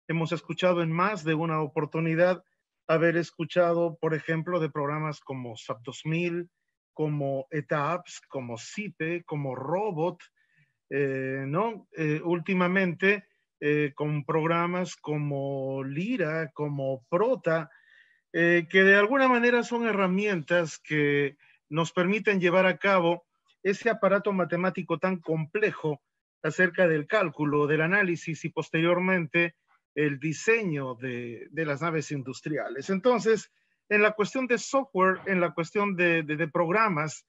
hemos escuchado en más de una oportunidad, haber escuchado, por ejemplo, de programas como SAP 2000, como ETAPS, como CIPE, como Robot, ¿no? Últimamente, con programas como Lira, como Prota, que de alguna manera son herramientas que nos permiten llevar a cabo ese aparato matemático tan complejo acerca del cálculo, del análisis y posteriormente el diseño de las naves industriales. Entonces, en la cuestión de software, en la cuestión de programas,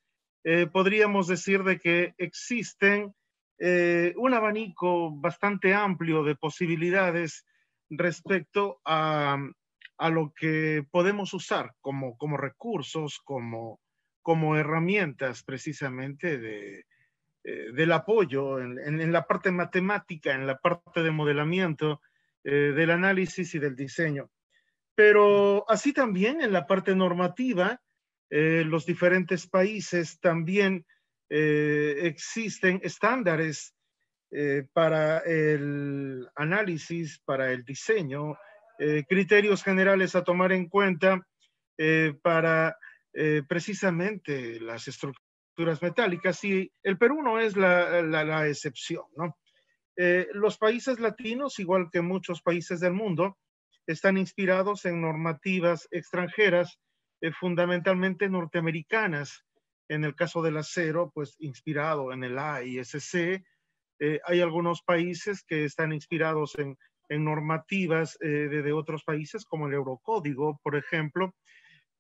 podríamos decir de que existen un abanico bastante amplio de posibilidades respecto a lo que podemos usar como recursos, como herramientas precisamente del apoyo en la parte matemática, en la parte de modelamiento, del análisis y del diseño. Pero así también en la parte normativa, los diferentes países también existen estándares para el análisis, para el diseño, criterios generales a tomar en cuenta para precisamente las estructuras metálicas. Y el Perú no es la excepción, ¿no? Los países latinos, igual que muchos países del mundo, están inspirados en normativas extranjeras, fundamentalmente norteamericanas. En el caso del acero, pues inspirado en el AISC. Hay algunos países que están inspirados en normativas de otros países, como el Eurocódigo, por ejemplo,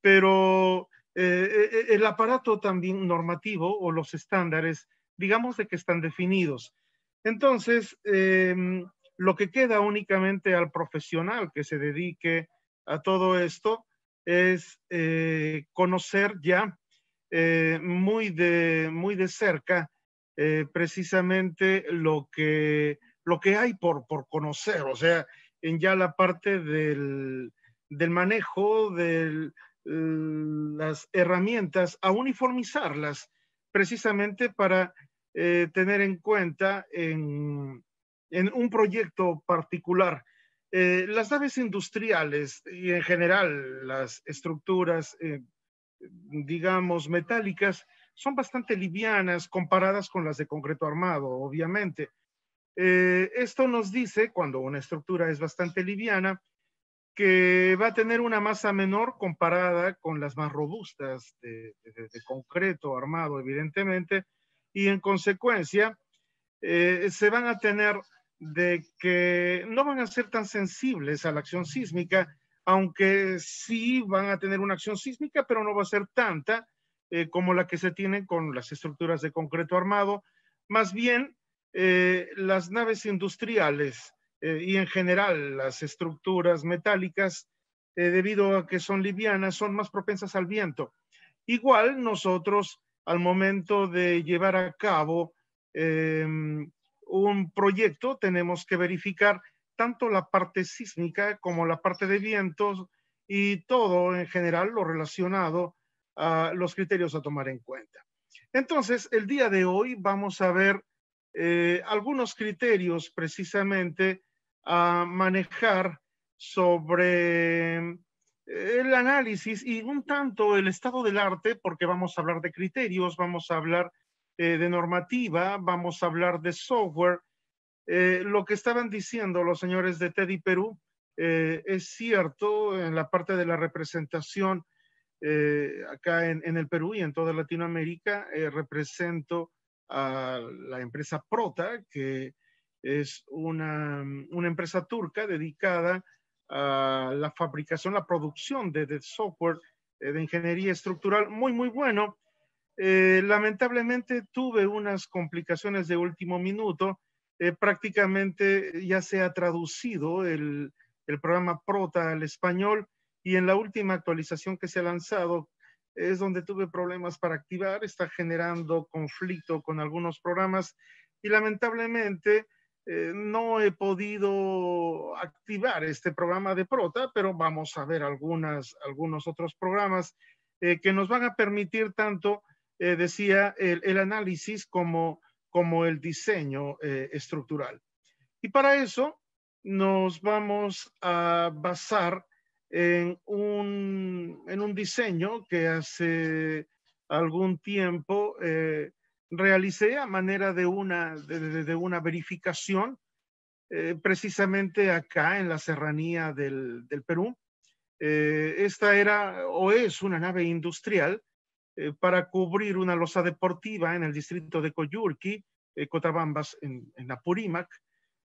pero el aparato también normativo o los estándares, digamos de que están definidos. Entonces, lo que queda únicamente al profesional que se dedique a todo esto es conocer ya muy de cerca precisamente lo que hay por conocer, o sea, en ya la parte del manejo de las herramientas, a uniformizarlas precisamente para tener en cuenta en un proyecto particular. Las naves industriales y en general las estructuras, digamos, metálicas, son bastante livianas comparadas con las de concreto armado, obviamente. Esto nos dice, cuando una estructura es bastante liviana, que va a tener una masa menor comparada con las más robustas de concreto armado, evidentemente, y en consecuencia se van a tener de que no van a ser tan sensibles a la acción sísmica, aunque sí van a tener una acción sísmica, pero no va a ser tanta como la que se tiene con las estructuras de concreto armado. Más bien, las naves industriales y en general las estructuras metálicas, debido a que son livianas, son más propensas al viento. Igual nosotros, al momento de llevar a cabo un proyecto, tenemos que verificar tanto la parte sísmica como la parte de vientos y todo en general lo relacionado a los criterios a tomar en cuenta. Entonces, el día de hoy vamos a ver algunos criterios precisamente a manejar sobre el análisis y un tanto el estado del arte, porque vamos a hablar de criterios, vamos a hablar de normativa, vamos a hablar de software. Lo que estaban diciendo los señores de Teddy Perú es cierto en la parte de la representación acá en el Perú y en toda Latinoamérica. Represento a la empresa Prota, que es una empresa turca dedicada a la fabricación, la producción de software de ingeniería estructural muy, muy bueno. Lamentablemente tuve unas complicaciones de último minuto. Prácticamente ya se ha traducido el programa Prota al español y en la última actualización que se ha lanzado es donde tuve problemas para activar, está generando conflicto con algunos programas y lamentablemente no he podido activar este programa de Prota, pero vamos a ver algunos otros programas que nos van a permitir tanto, decía, el análisis como el diseño estructural. Y para eso nos vamos a basar en un diseño que hace algún tiempo realicé a manera de una verificación, precisamente acá en la serranía del Perú. Esta era o es una nave industrial para cubrir una losa deportiva en el distrito de Coyulqui, Cotabambas, en Apurímac.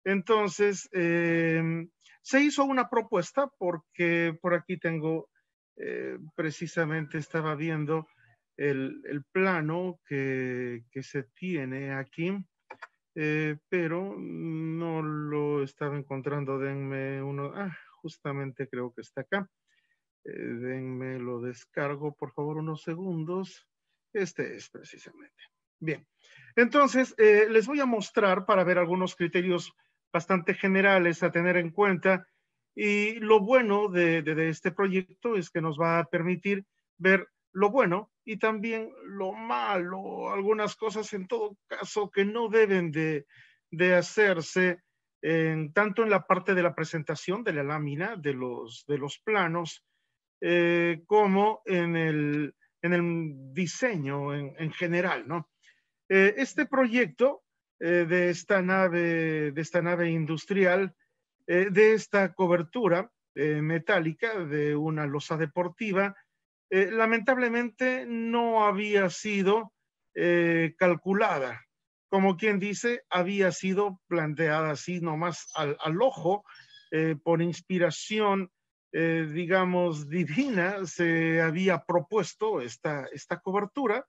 Entonces, se hizo una propuesta porque por aquí tengo, precisamente estaba viendo el plano que se tiene aquí, pero no lo estaba encontrando. Denme uno, justamente creo que está acá. Denme, lo descargo, por favor, unos segundos. Este es precisamente. Bien, entonces les voy a mostrar para ver algunos criterios bastante generales a tener en cuenta. Y lo bueno de este proyecto es que nos va a permitir ver lo bueno y también lo malo, algunas cosas en todo caso que no deben de hacerse tanto en la parte de la presentación de la lámina, de los planos, como en el diseño en general, ¿no? Este proyecto de esta nave industrial, de esta cobertura metálica de una losa deportiva, lamentablemente no había sido calculada. Como quien dice, había sido planteada así nomás al ojo, por inspiración, digamos, divina, se había propuesto esta cobertura.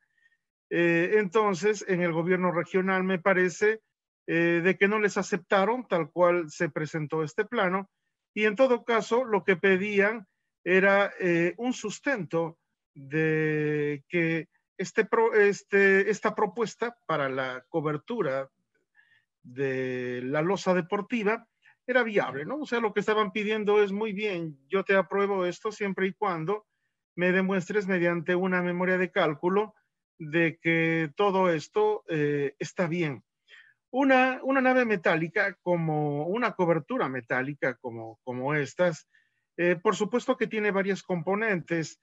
Entonces, en el gobierno regional me parece de que no les aceptaron tal cual se presentó este plano, y en todo caso lo que pedían era un sustento de que esta propuesta para la cobertura de la losa deportiva era viable, ¿no? O sea, lo que estaban pidiendo es: muy bien, yo te apruebo esto siempre y cuando me demuestres mediante una memoria de cálculo de que todo esto está bien. Una nave metálica, como una cobertura metálica como estas, por supuesto que tiene varias componentes,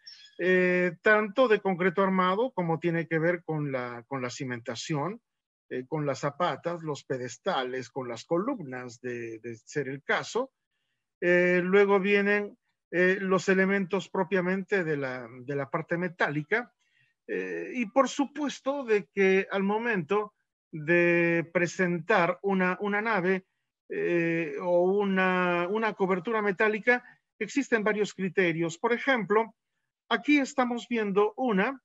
tanto de concreto armado como tiene que ver con la cimentación, con las zapatas, los pedestales, con las columnas, de ser el caso. Luego vienen los elementos propiamente de la parte metálica, y por supuesto de que al momento de presentar una nave o una cobertura metálica, existen varios criterios. Por ejemplo, aquí estamos viendo una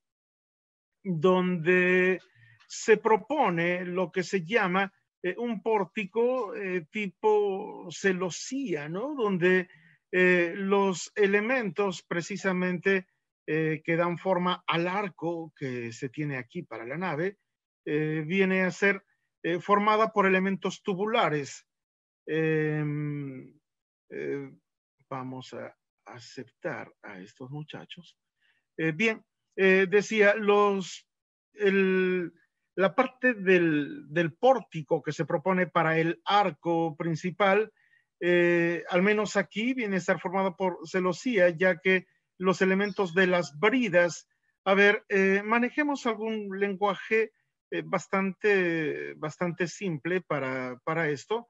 donde se propone lo que se llama un pórtico tipo celosía, ¿no? Donde los elementos precisamente que dan forma al arco que se tiene aquí para la nave, viene a ser formada por elementos tubulares. Eh, eh, Vamos a aceptar a estos muchachos. Bien, decía, el, la parte del pórtico que se propone para el arco principal, al menos aquí viene a estar formado por celosía, ya que los elementos de las bridas, a ver, manejemos algún lenguaje bastante simple para esto.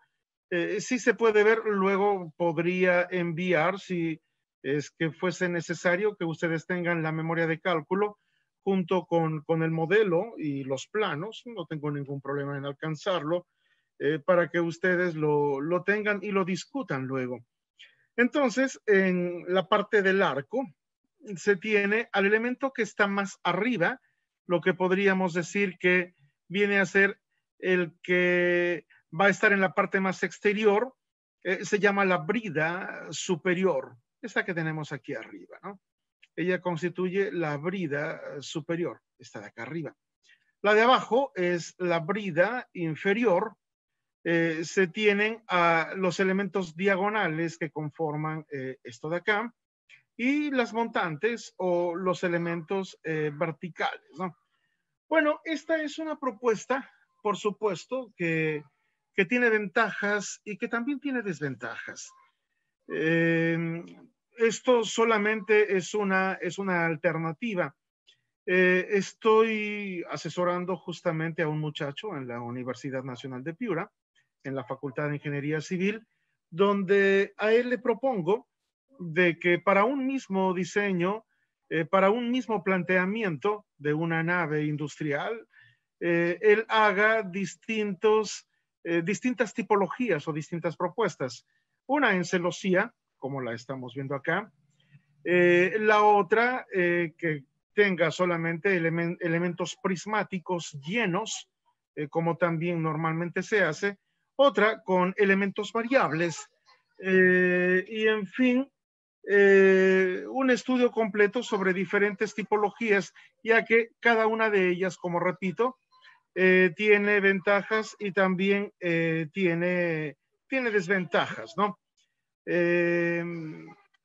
Sí se puede ver, luego podría enviar, si es que fuese necesario, que ustedes tengan la memoria de cálculo junto con el modelo y los planos. No tengo ningún problema en alcanzarlo, para que ustedes lo tengan y lo discutan luego. Entonces, en la parte del arco se tiene al elemento que está más arriba, lo que podríamos decir que viene a ser el que va a estar en la parte más exterior, se llama la brida superior, esta que tenemos aquí arriba, ¿no? Ella constituye la brida superior, esta de acá arriba. La de abajo es la brida inferior. Se tienen a los elementos diagonales que conforman esto de acá, y las montantes o los elementos verticales, ¿no? Bueno, esta es una propuesta, por supuesto, que que tiene ventajas y que también tiene desventajas. Esto solamente es una alternativa. Estoy asesorando justamente a un muchacho en la Universidad Nacional de Piura, en la Facultad de Ingeniería Civil, donde a él le propongo de que para un mismo diseño, para un mismo planteamiento de una nave industrial, él haga distintas tipologías o distintas propuestas. Una en celosía, como la estamos viendo acá. La otra, que tenga solamente elementos prismáticos llenos, como también normalmente se hace. Otra con elementos variables. Y en fin, un estudio completo sobre diferentes tipologías, ya que cada una de ellas, como repito, tiene ventajas y también tiene desventajas, ¿no? Eh,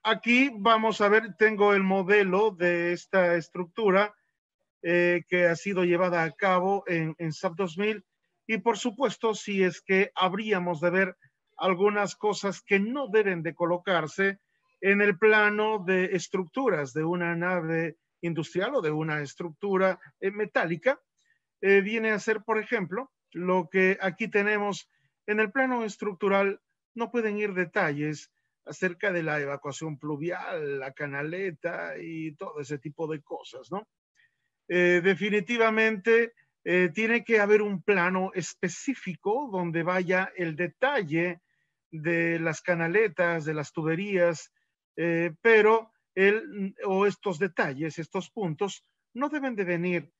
Aquí vamos a ver, tengo el modelo de esta estructura que ha sido llevada a cabo en SAP 2000 y por supuesto si es que habríamos de ver algunas cosas que no deben de colocarse en el plano de estructuras de una nave industrial o de una estructura metálica, viene a ser, por ejemplo, lo que aquí tenemos en el plano estructural. No pueden ir detalles acerca de la evacuación pluvial, la canaleta y todo ese tipo de cosas, ¿no? Definitivamente tiene que haber un plano específico donde vaya el detalle de las canaletas, de las tuberías, pero estos detalles, estos puntos, no deben de venir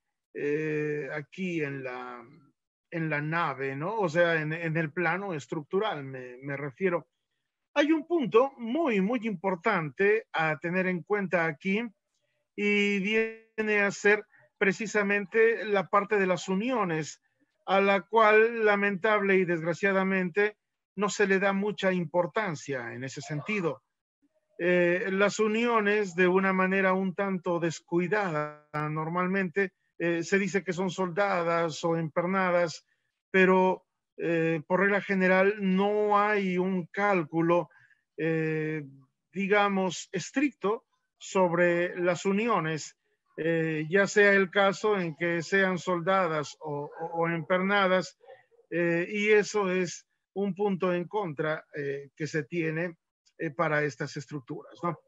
aquí en la nave, ¿no? O sea, en el plano estructural, me refiero. Hay un punto muy, muy importante a tener en cuenta aquí y viene a ser precisamente la parte de las uniones, a la cual lamentable y desgraciadamente no se le da mucha importancia en ese sentido. Las uniones de una manera un tanto descuidada normalmente se dice que son soldadas o empernadas, pero por regla general no hay un cálculo, eh, digamos, estricto sobre las uniones, ya sea el caso en que sean soldadas o empernadas, y eso es un punto en contra que se tiene para estas estructuras, ¿no?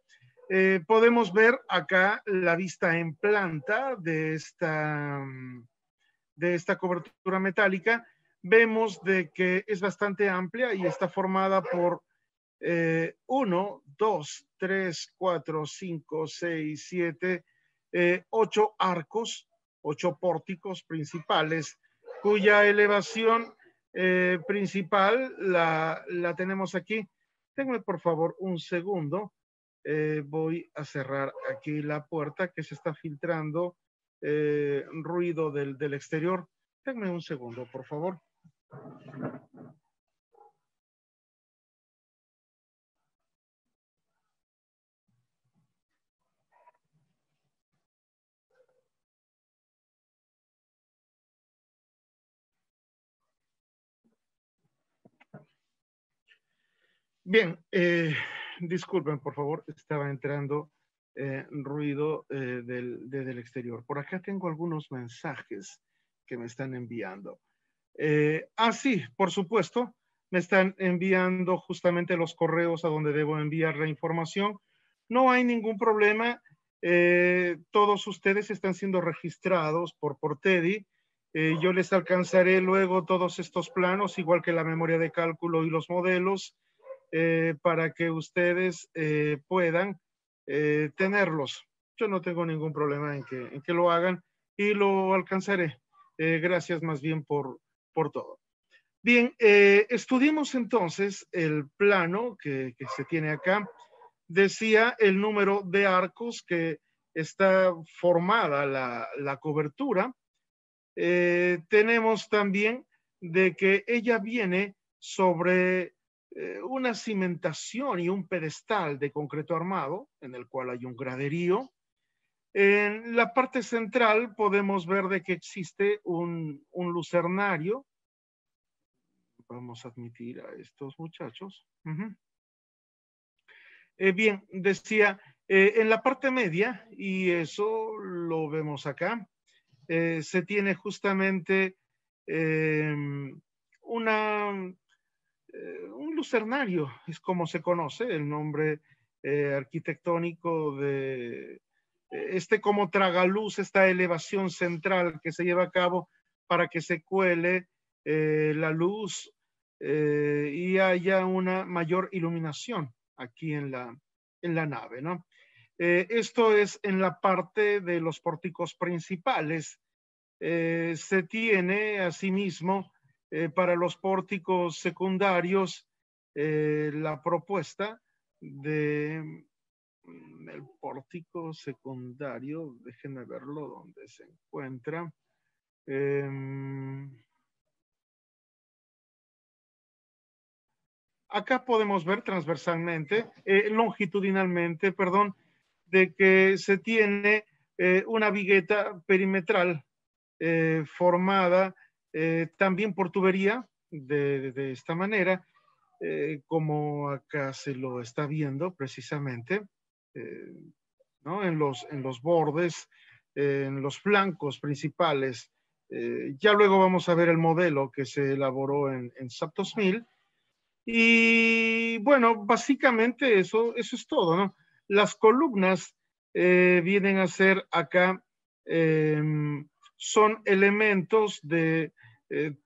Podemos ver acá la vista en planta de esta cobertura metálica. Vemos de que es bastante amplia y está formada por 1, 2, 3, 4, 5, 6, 7, 8 arcos, 8 pórticos principales, cuya elevación principal la tenemos aquí. Denme por favor un segundo. Voy a cerrar aquí la puerta que se está filtrando ruido del exterior. Denme un segundo, por favor. Bien, disculpen, por favor, estaba entrando ruido del exterior. Por acá tengo algunos mensajes que me están enviando. Sí, por supuesto, me están enviando justamente los correos a donde debo enviar la información. No hay ningún problema. Todos ustedes están siendo registrados por Teddy. Yo les alcanzaré luego todos estos planos, igual que la memoria de cálculo y los modelos, para que ustedes puedan tenerlos. Yo no tengo ningún problema en que lo hagan y lo alcanzaré. Gracias más bien por todo. Bien, estudiemos entonces el plano que se tiene acá. Decía el número de arcos que está formada la cobertura. Tenemos también de que ella viene sobre una cimentación y un pedestal de concreto armado, en el cual hay un graderío. En la parte central podemos ver de que existe un lucernario Vamos a admitir a estos muchachos. Bien, decía, en la parte media, y eso lo vemos acá, se tiene justamente un lucernario, es como se conoce el nombre arquitectónico de este como tragaluz, esta elevación central que se lleva a cabo para que se cuele la luz y haya una mayor iluminación aquí en la nave, ¿no? Esto es en la parte de los pórticos principales. Se tiene asimismo para los pórticos secundarios la propuesta de el pórtico secundario, déjenme verlo donde se encuentra. Acá podemos ver transversalmente, longitudinalmente, perdón, de que se tiene una vigueta perimetral formada también por tubería de esta manera, como acá se lo está viendo precisamente, ¿no? En los bordes, en los flancos principales. Ya luego vamos a ver el modelo que se elaboró en SAP 2000. Y bueno, básicamente eso es todo, ¿no? Las columnas vienen a ser acá, son elementos de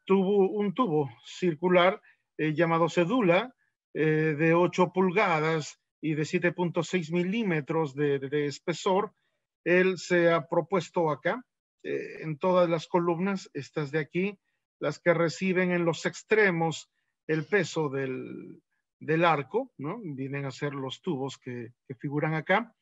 un tubo circular llamado cédula de 8 pulgadas y de 7.6 milímetros de espesor. Él se ha propuesto acá en todas las columnas, estas de aquí, las que reciben en los extremos el peso del arco, ¿no? Vienen a ser los tubos que figuran acá.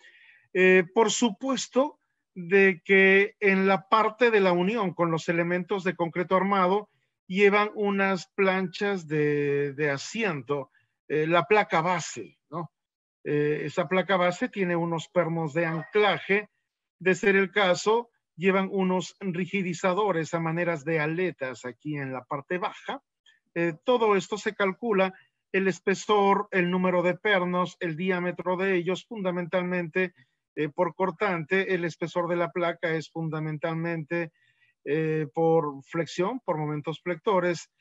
Por supuesto, de que en la parte de la unión con los elementos de concreto armado llevan unas planchas de asiento, la placa base, ¿no? Esa placa base tiene unos pernos de anclaje, de ser el caso, llevan unos rigidizadores a maneras de aletas aquí en la parte baja. Todo esto se calcula, el espesor, el número de pernos, el diámetro de ellos, fundamentalmente por cortante, el espesor de la placa es fundamentalmente por flexión, por momentos flectores,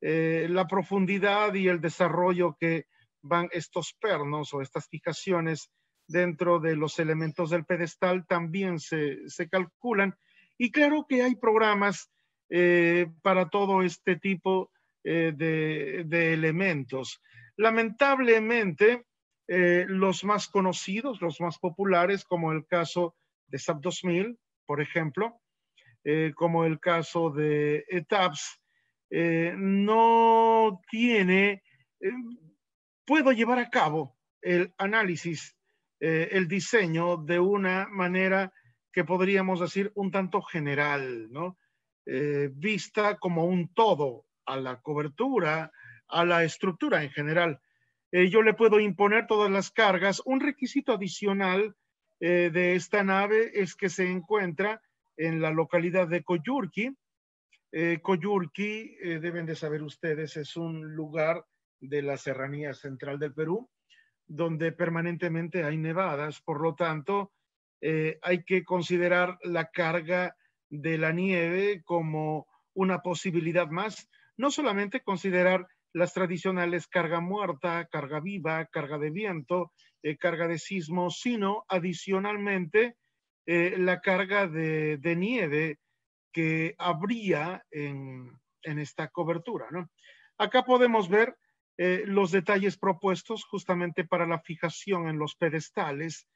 la profundidad y el desarrollo que van estos pernos o estas fijaciones dentro de los elementos del pedestal también se calculan. Y claro que hay programas para todo este tipo de elementos. Lamentablemente, los más conocidos, los más populares, como el caso de SAP 2000, por ejemplo, como el caso de ETAPS, no tiene, puedo llevar a cabo el análisis, el diseño de una manera que podríamos decir un tanto general, ¿no? Vista como un todo a la cobertura, a la estructura en general. Yo le puedo imponer todas las cargas. Un requisito adicional de esta nave es que se encuentra en la localidad de Coyurqui. Coyurqui, deben de saber ustedes, es un lugar de la serranía central del Perú, donde permanentemente hay nevadas, por lo tanto, hay que considerar la carga de la nieve como una posibilidad más, no solamente considerar las tradicionales carga muerta, carga viva, carga de viento, carga de sismo, sino adicionalmente la carga de nieve que habría en esta cobertura, ¿no? Acá podemos ver los detalles propuestos justamente para la fijación en los pedestales.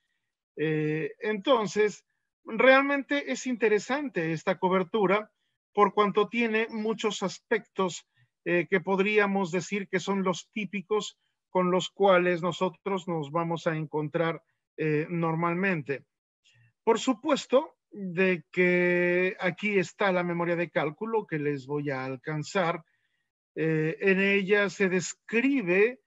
Entonces, realmente es interesante esta cobertura por cuanto tiene muchos aspectos que podríamos decir que son los típicos con los cuales nosotros nos vamos a encontrar normalmente. Por supuesto, de que aquí está la memoria de cálculo que les voy a alcanzar. En ella se describe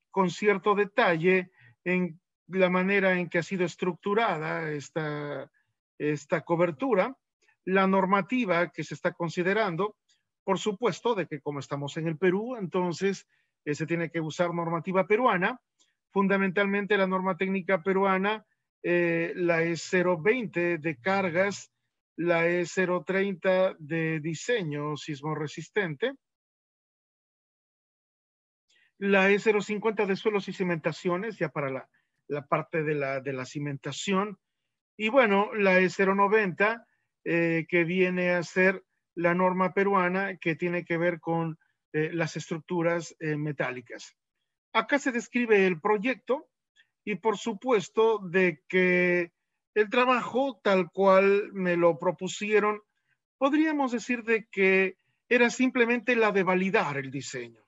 con cierto detalle en la manera en que ha sido estructurada esta cobertura, la normativa que se está considerando. Por supuesto, de que como estamos en el Perú, entonces se tiene que usar normativa peruana. Fundamentalmente la norma técnica peruana, la E020 de cargas, la E030 de diseño sismo resistente, la E050 de suelos y cimentaciones, ya para la parte de la cimentación, y bueno, la E090, que viene a ser la norma peruana que tiene que ver con las estructuras metálicas. Acá se describe el proyecto y por supuesto de que el trabajo tal cual me lo propusieron, podríamos decir de que era simplemente la de validar el diseño.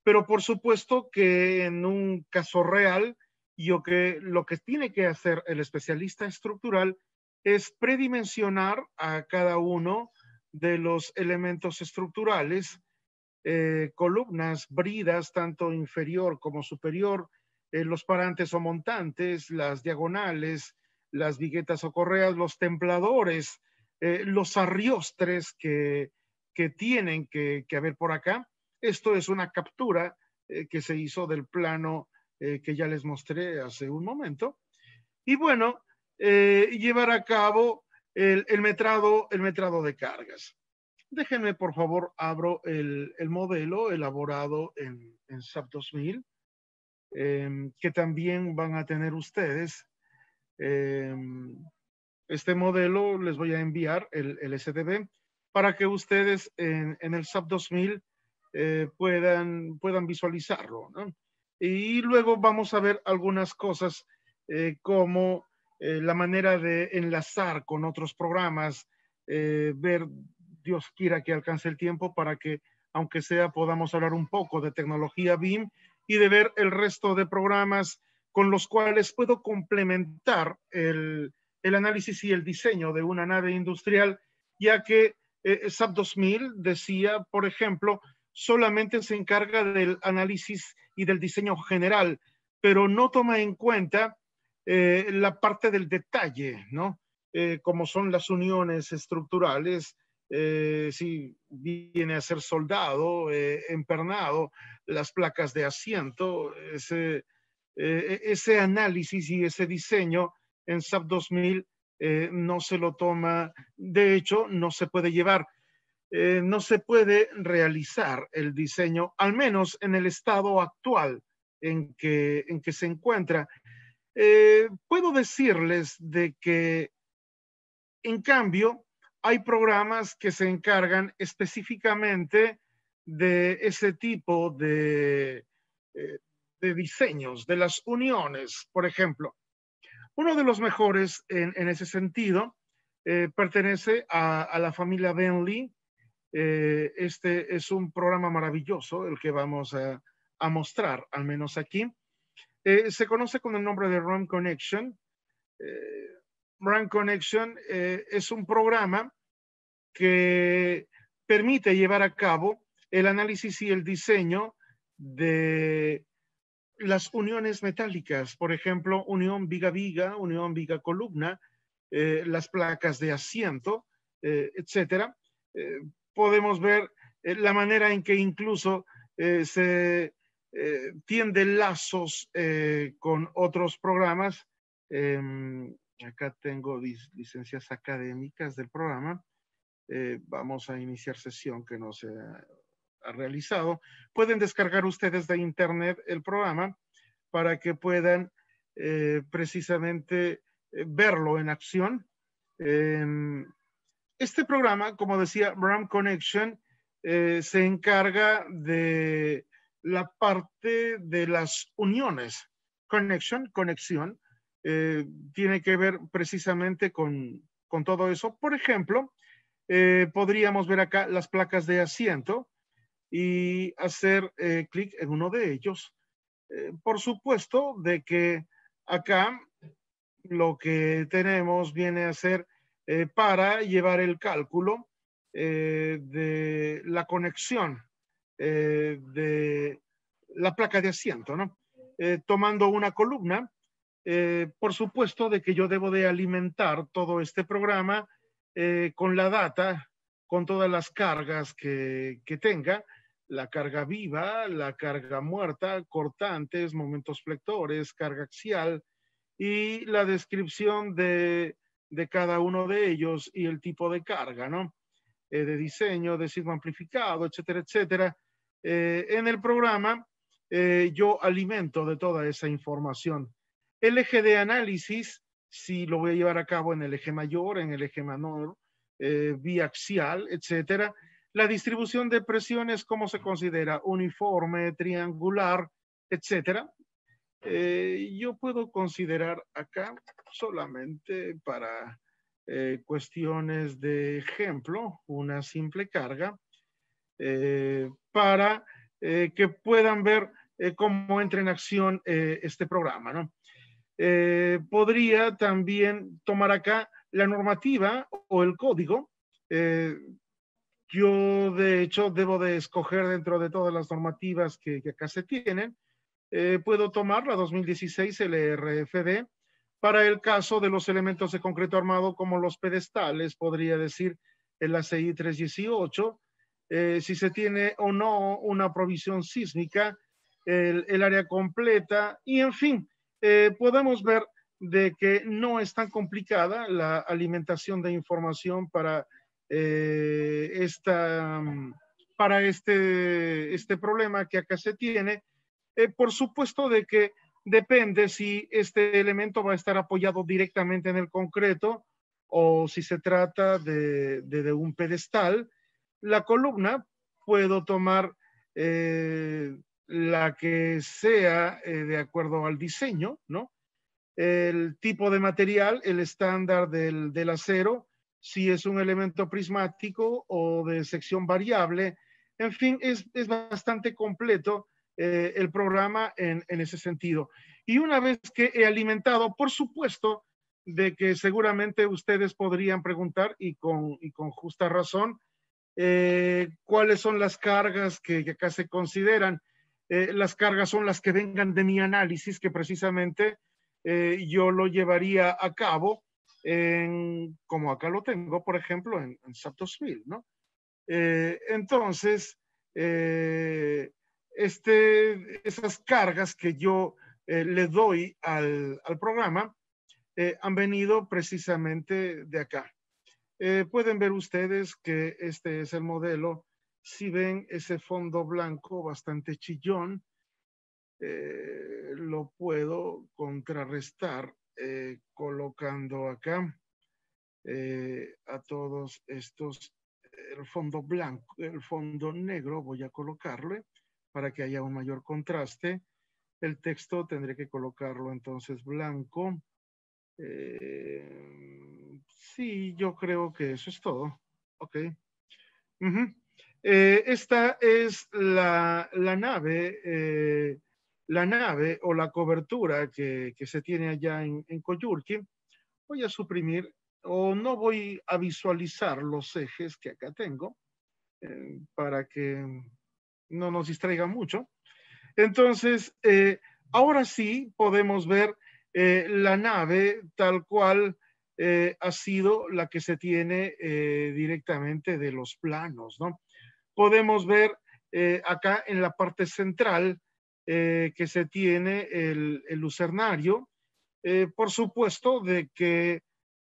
Pero por supuesto que en un caso real, lo que tiene que hacer el especialista estructural es predimensionar a cada uno de los elementos estructurales, columnas, bridas, tanto inferior como superior, los parantes o montantes, las diagonales, las viguetas o correas, los templadores, los arriostres que tienen que haber por acá. Esto es una captura que se hizo del plano que ya les mostré hace un momento. Y bueno, llevar a cabo el metrado de cargas. Déjenme, por favor, abro el modelo elaborado en SAP 2000, que también van a tener ustedes. Eh, este modelo les voy a enviar el SDB para que ustedes en el SAP 2000 puedan visualizarlo, ¿no? Y luego vamos a ver algunas cosas como la manera de enlazar con otros programas, ver, Dios quiera que alcance el tiempo para que, aunque sea, podamos hablar un poco de tecnología BIM y de ver el resto de programas con los cuales puedo complementar el análisis y el diseño de una nave industrial, ya que SAP 2000 decía, por ejemplo, solamente se encarga del análisis y del diseño general, pero no toma en cuenta la parte del detalle, ¿no? Como son las uniones estructurales, si viene a ser soldado, empernado, las placas de asiento, ese análisis y ese diseño en SAP 2000 no se lo toma, de hecho, no se puede llevar, no se puede realizar el diseño, al menos en el estado actual en que se encuentra. Puedo decirles de que, en cambio, hay programas que se encargan específicamente de ese tipo de diseños, de las uniones. Por ejemplo, uno de los mejores en ese sentido pertenece a la familia Bentley. Este es un programa maravilloso, el que vamos a mostrar, al menos aquí. Se conoce con el nombre de RAM Connection. Eh, RAM Connection es un programa que permite llevar a cabo el análisis y el diseño de las uniones metálicas, por ejemplo, unión viga-viga, unión viga-columna, las placas de asiento, etcétera. Eh, Podemos ver la manera en que incluso se tienden lazos con otros programas. Acá tengo licencias académicas del programa. Vamos a iniciar sesión que no se ha realizado. Pueden descargar ustedes de internet el programa para que puedan precisamente verlo en acción. Este programa, como decía, RAM Connection, se encarga de la parte de las uniones. Conexión, tiene que ver precisamente con todo eso. Por ejemplo, podríamos ver acá las placas de asiento y hacer clic en uno de ellos. Por supuesto de que acá lo que tenemos viene a ser para llevar el cálculo de la conexión de la placa de asiento, ¿no? Tomando una columna, por supuesto de que yo debo de alimentar todo este programa con la data con todas las cargas que tenga, la carga viva, la carga muerta, cortantes, momentos flectores, carga axial y la descripción de cada uno de ellos y el tipo de carga, ¿no? De diseño, de signo amplificado, etcétera, etcétera. En el programa yo alimento de toda esa información. El eje de análisis, si lo voy a llevar a cabo en el eje mayor, en el eje menor, biaxial, etcétera. La distribución de presiones, ¿cómo se considera? Uniforme, triangular, etcétera. Yo puedo considerar acá solamente para cuestiones de ejemplo, una simple carga para que puedan ver cómo entra en acción este programa, ¿no? Podría también tomar acá la normativa o el código. Yo, de hecho, debo de escoger dentro de todas las normativas que acá se tienen. Puedo tomar la 2016 LRFD para el caso de los elementos de concreto armado como los pedestales, podría decir el ACI 318, si se tiene o no una provisión sísmica, el área completa y en fin, podemos ver de que no es tan complicada la alimentación de información para este problema que acá se tiene. Por supuesto de que depende si este elemento va a estar apoyado directamente en el concreto o si se trata de un pedestal. La columna puedo tomar la que sea de acuerdo al diseño, ¿no? El tipo de material, el estándar del acero, si es un elemento prismático o de sección variable. En fin, es bastante completo el programa en ese sentido. Y una vez que he alimentado, por supuesto, de que seguramente ustedes podrían preguntar, y con justa razón, cuáles son las cargas que acá se consideran. Las cargas son las que vengan de mi análisis, que precisamente yo lo llevaría a cabo como acá lo tengo, por ejemplo, en SAP 2000, ¿no? Entonces, esas cargas que yo le doy al programa han venido precisamente de acá. Pueden ver ustedes que este es el modelo. Si ven ese fondo blanco bastante chillón, lo puedo contrarrestar colocando acá a todos estos, el fondo blanco, el fondo negro, voy a colocarle para que haya un mayor contraste. El texto tendré que colocarlo entonces blanco. Sí, yo creo que eso es todo. Ok. Esta es la nave o la cobertura que se tiene allá en Coyurqui. Voy a suprimir o no voy a visualizar los ejes que acá tengo para que no nos distraiga mucho. Entonces, ahora sí podemos ver la nave tal cual ha sido la que se tiene directamente de los planos, ¿no? Podemos ver acá en la parte central que se tiene el lucernario. Por supuesto de que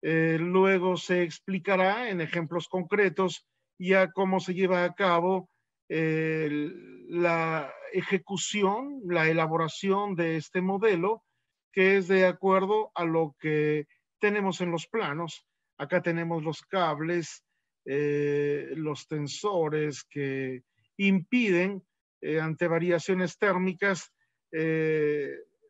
luego se explicará en ejemplos concretos ya cómo se lleva a cabo la ejecución, la elaboración de este modelo, que es de acuerdo a lo que tenemos en los planos. Acá tenemos los cables, los tensores que impiden ante variaciones térmicas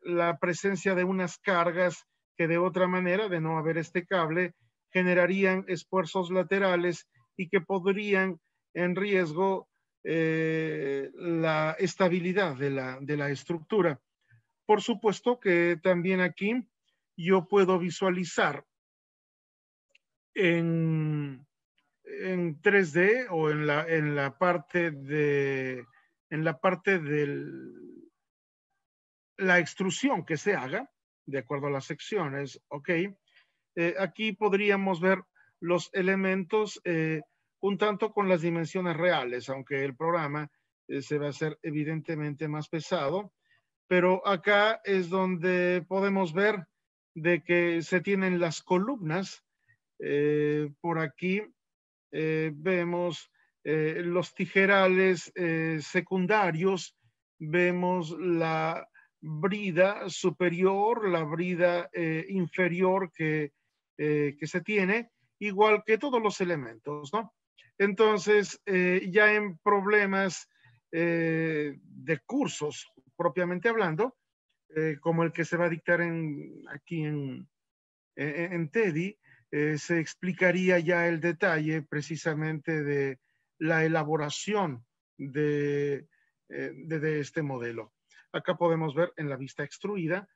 la presencia de unas cargas que de otra manera, de no haber este cable, generarían esfuerzos laterales y que podrían en riesgo la estabilidad de la estructura. Por supuesto que también aquí yo puedo visualizar en 3D o en la parte de la extrusión que se haga, de acuerdo a las secciones, ¿ok? Aquí podríamos ver los elementos un tanto con las dimensiones reales, aunque el programa se va a hacer evidentemente más pesado, pero acá es donde podemos ver de que se tienen las columnas. Por aquí vemos los tijerales secundarios, vemos la brida superior, la brida inferior que se tiene, igual que todos los elementos, ¿no? Entonces, ya en problemas de cursos propiamente hablando, como el que se va a dictar aquí en TEDI, se explicaría ya el detalle precisamente de la elaboración de este modelo. Acá podemos ver en la vista extruida,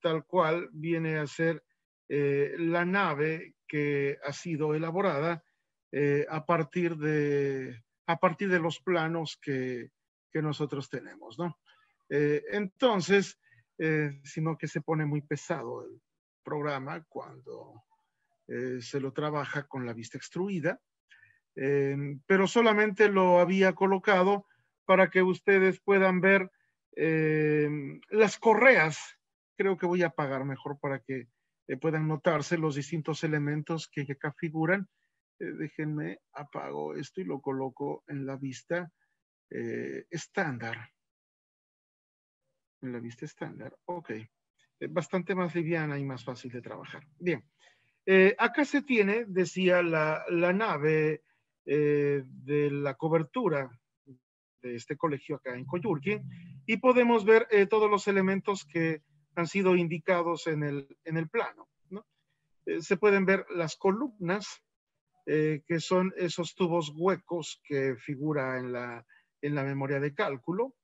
tal cual viene a ser la nave que ha sido elaborada a partir de los planos que nosotros tenemos, ¿no? Entonces, sino que se pone muy pesado el programa cuando se lo trabaja con la vista extruida, pero solamente lo había colocado para que ustedes puedan ver las correas. Creo que voy a apagar mejor para que puedan notarse los distintos elementos que acá figuran. Déjenme, apago esto y lo coloco en la vista estándar. En la vista estándar, ok. Bastante más liviana y más fácil de trabajar. Bien. Acá se tiene, decía, la nave de la cobertura de este colegio acá en Coyurqui y podemos ver todos los elementos que han sido indicados en el plano, ¿no? Se pueden ver las columnas, que son esos tubos huecos que figura en la memoria de cálculo.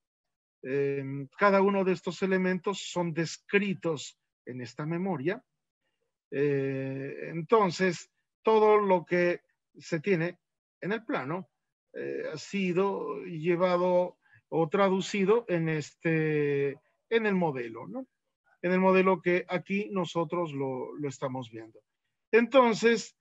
Cada uno de estos elementos son descritos en esta memoria. Entonces, todo lo que se tiene en el plano ha sido llevado o traducido en el modelo, ¿no? En el modelo que aquí nosotros lo estamos viendo. Entonces,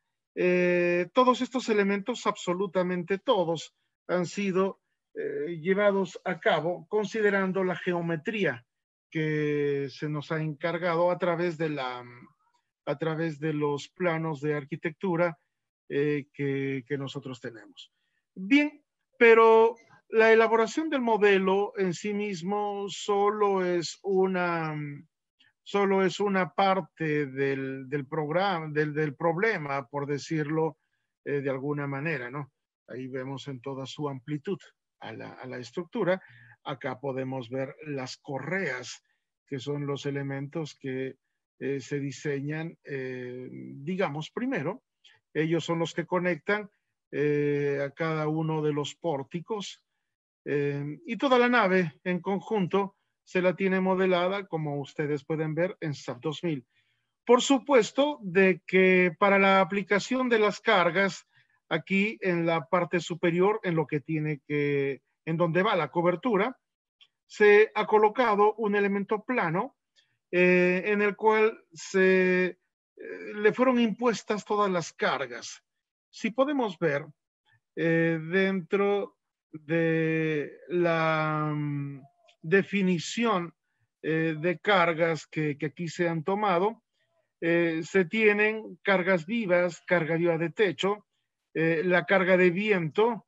todos estos elementos, absolutamente todos, han sido llevados a cabo considerando la geometría que se nos ha encargado a través de los planos de arquitectura que nosotros tenemos. Bien, pero la elaboración del modelo en sí mismo solo es una parte del programa, del problema, por decirlo de alguna manera, ¿no? Ahí vemos en toda su amplitud a la estructura. Acá podemos ver las correas, que son los elementos que se diseñan, digamos, primero. Ellos son los que conectan a cada uno de los pórticos y toda la nave en conjunto se la tiene modelada, como ustedes pueden ver, en SAP 2000. Por supuesto, de que para la aplicación de las cargas, aquí en la parte superior, en donde va la cobertura, se ha colocado un elemento plano en el cual le fueron impuestas todas las cargas. Si podemos ver dentro de la definición de cargas que aquí se han tomado, se tienen cargas vivas, carga viva de techo, la carga de viento,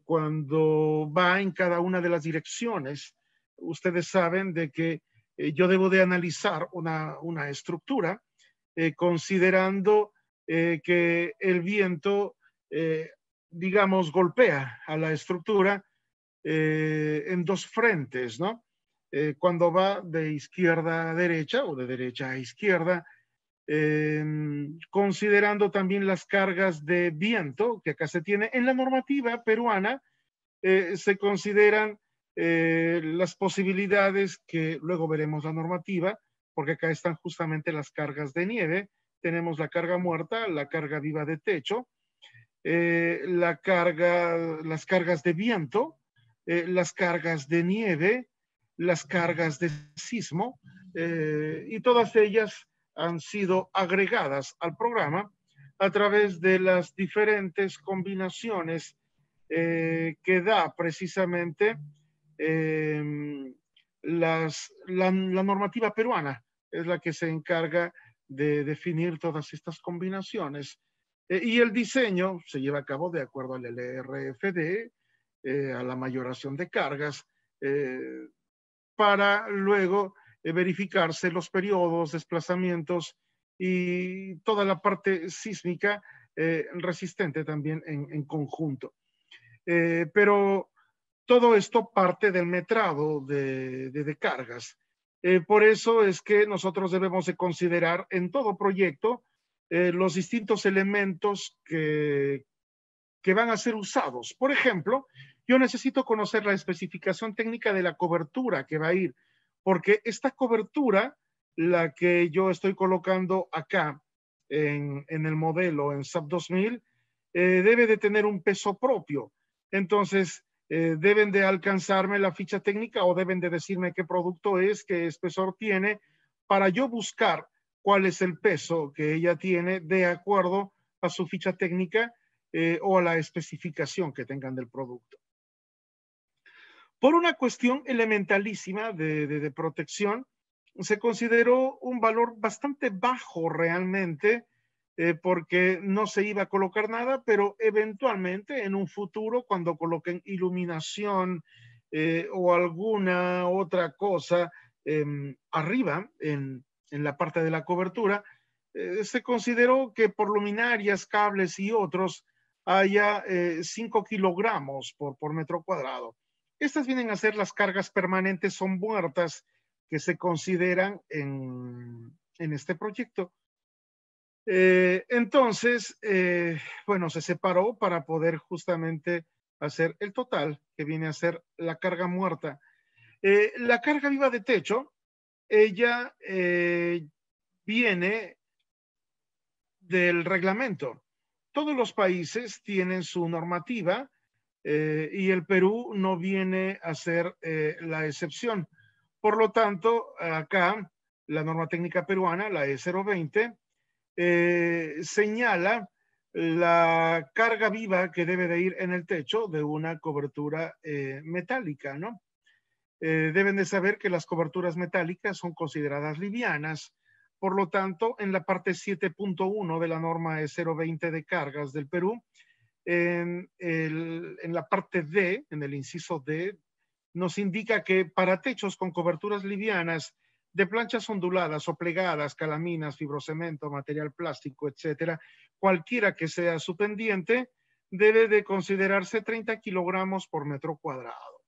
cuando va en cada una de las direcciones. Ustedes saben de que yo debo de analizar una estructura considerando que el viento, digamos, golpea a la estructura en dos frentes, ¿no? Cuando va de izquierda a derecha o de derecha a izquierda, considerando también las cargas de viento que acá se tiene en la normativa peruana, se consideran las posibilidades que luego veremos la normativa, porque acá están justamente las cargas de nieve, tenemos la carga muerta, la carga viva de techo, las cargas de viento, las cargas de nieve, las cargas de sismo, y todas ellas han sido agregadas al programa a través de las diferentes combinaciones que da precisamente la normativa peruana. Es la que se encarga de definir todas estas combinaciones. Y el diseño se lleva a cabo de acuerdo al LRFD, a la mayoración de cargas, para luego verificarse los periodos, desplazamientos y toda la parte sísmica resistente también en conjunto. Pero todo esto parte del metrado de cargas. Por eso es que nosotros debemos de considerar en todo proyecto los distintos elementos que van a ser usados. Por ejemplo, yo necesito conocer la especificación técnica de la cobertura que va a ir, porque esta cobertura, la que yo estoy colocando acá en el modelo, en SAP 2000, debe de tener un peso propio. Entonces, deben de alcanzarme la ficha técnica o deben de decirme qué producto es, qué espesor tiene, para yo buscar cuál es el peso que ella tiene de acuerdo a su ficha técnica o a la especificación que tengan del producto. Por una cuestión elementalísima de protección, se consideró un valor bastante bajo realmente, porque no se iba a colocar nada, pero eventualmente en un futuro, cuando coloquen iluminación o alguna otra cosa arriba en la parte de la cobertura, se consideró que por luminarias, cables y otros haya 5 kilogramos por metro cuadrado. Estas vienen a ser las cargas permanentes o muertas que se consideran en este proyecto. Entonces, bueno, se separó para poder justamente hacer el total, que viene a ser la carga muerta. La carga viva de techo, ella viene del reglamento. Todos los países tienen su normativa y el Perú no viene a ser la excepción. Por lo tanto, acá la norma técnica peruana, la E020, señala la carga viva que debe de ir en el techo de una cobertura metálica, ¿no? Deben de saber que las coberturas metálicas son consideradas livianas. Por lo tanto, en la parte 7.1 de la norma E020 de cargas del Perú, en la parte D, en el inciso D, nos indica que para techos con coberturas livianas de planchas onduladas o plegadas, calaminas, fibrocemento, material plástico, etcétera, cualquiera que sea su pendiente, debe de considerarse 30 kilogramos por metro cuadrado,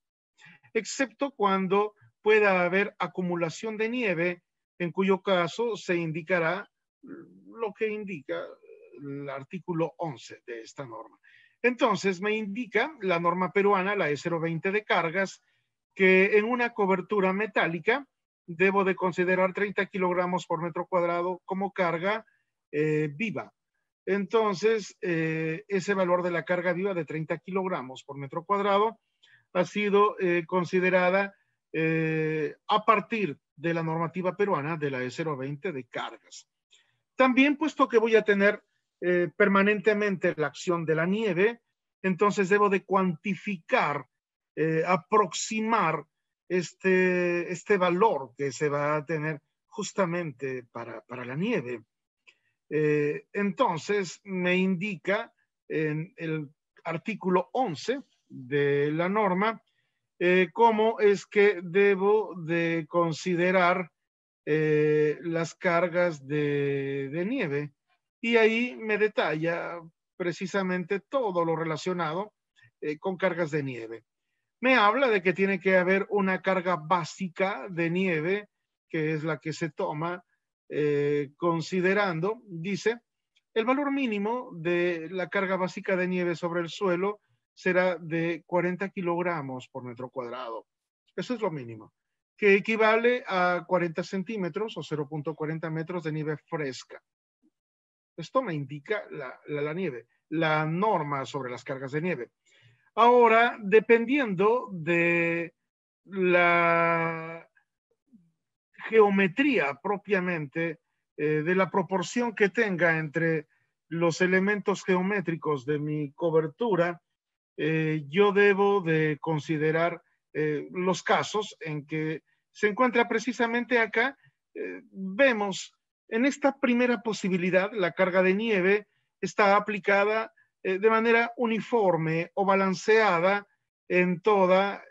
excepto cuando pueda haber acumulación de nieve, en cuyo caso se indicará lo que indica el artículo 11 de esta norma. Entonces me indica la norma peruana, la E020 de cargas, que en una cobertura metálica debo de considerar 30 kilogramos por metro cuadrado como carga viva. Entonces, ese valor de la carga viva de 30 kilogramos por metro cuadrado ha sido considerada a partir de la normativa peruana de la E020 de cargas. También, puesto que voy a tener permanentemente la acción de la nieve, entonces debo de cuantificar, aproximar este valor que se va a tener justamente para la nieve. Entonces me indica en el artículo 11 de la norma cómo es que debo de considerar las cargas de nieve. Y ahí me detalla precisamente todo lo relacionado con cargas de nieve. Me habla de que tiene que haber una carga básica de nieve, que es la que se toma considerando, dice, el valor mínimo de la carga básica de nieve sobre el suelo será de 40 kilogramos por metro cuadrado. Eso es lo mínimo, que equivale a 40 centímetros o 0.40 metros de nieve fresca. Esto me indica la nieve, la norma sobre las cargas de nieve. Ahora, dependiendo de la geometría propiamente, de la proporción que tenga entre los elementos geométricos de mi cobertura, yo debo de considerar los casos en que se encuentra precisamente acá. Vemos en esta primera posibilidad, la carga de nieve está aplicada de manera uniforme o balanceada en toda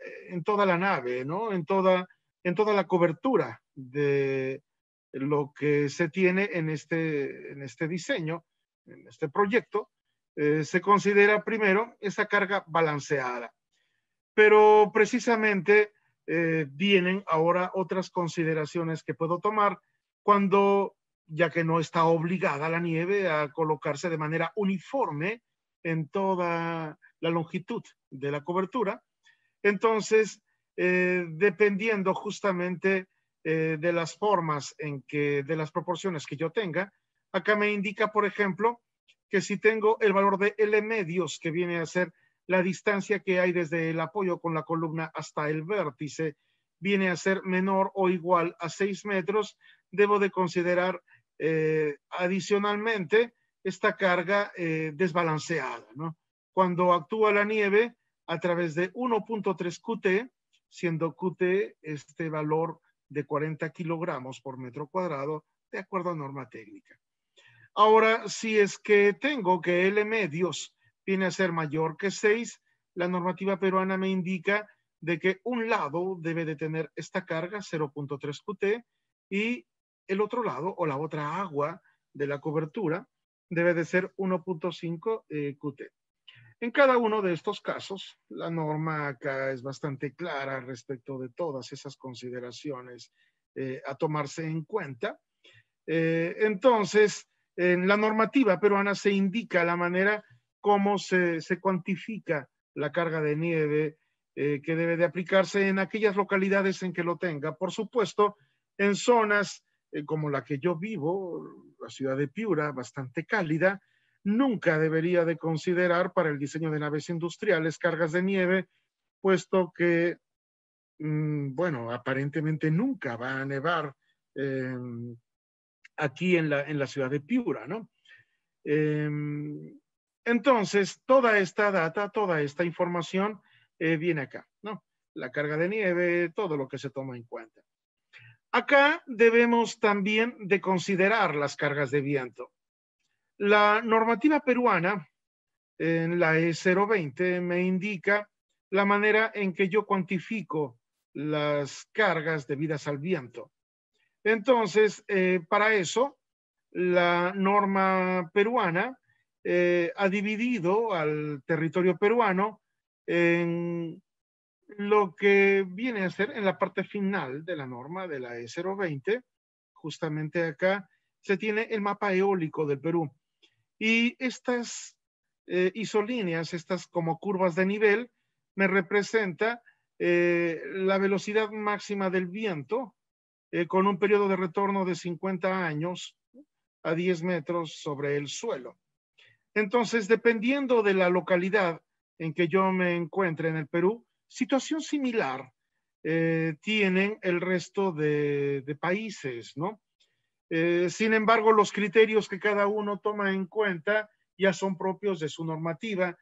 la nave, ¿no? En toda la cobertura de lo que se tiene en este diseño, en este proyecto. Se considera primero esa carga balanceada. Pero precisamente vienen ahora otras consideraciones que puedo tomar cuando, ya que no está obligada la nieve a colocarse de manera uniforme en toda la longitud de la cobertura. Entonces, dependiendo justamente de las formas de las proporciones que yo tenga, acá me indica, por ejemplo, que si tengo el valor de L medios, que viene a ser la distancia que hay desde el apoyo con la columna hasta el vértice, viene a ser menor o igual a 6 metros, debo de considerar adicionalmente esta carga desbalanceada, ¿no? Cuando actúa la nieve a través de 1.3 QT, siendo QT este valor de 40 kilogramos por metro cuadrado, de acuerdo a norma técnica. Ahora, si es que tengo que L medios viene a ser mayor que 6, la normativa peruana me indica de que un lado debe de tener esta carga 0.3 QT y el otro lado o la otra agua de la cobertura debe de ser 1.5 QT. En cada uno de estos casos, la norma acá es bastante clara respecto de todas esas consideraciones a tomarse en cuenta. Entonces, en la normativa peruana se indica la manera cómo se cuantifica la carga de nieve que debe de aplicarse en aquellas localidades en que lo tenga. Por supuesto, en zonas como la que yo vivo, la ciudad de Piura, bastante cálida, nunca debería de considerar para el diseño de naves industriales cargas de nieve, puesto que, bueno, aparentemente nunca va a nevar aquí en la ciudad de Piura, ¿no? Entonces, toda esta data, toda esta información viene acá, ¿no? La carga de nieve, todo lo que se toma en cuenta. Acá debemos también de considerar las cargas de viento. La normativa peruana, en la E020, me indica la manera en que yo cuantifico las cargas debidas al viento. Entonces, para eso, la norma peruana ha dividido al territorio peruano en lo que viene a ser en la parte final de la norma de la E020. Justamente acá se tiene el mapa eólico del Perú. Y estas isolíneas, estas como curvas de nivel, me representa la velocidad máxima del viento con un periodo de retorno de 50 años a 10 metros sobre el suelo. Entonces, dependiendo de la localidad en que yo me encuentre en el Perú, situación similar tienen el resto de países, ¿no? Sin embargo, los criterios que cada uno toma en cuenta ya son propios de su normativa.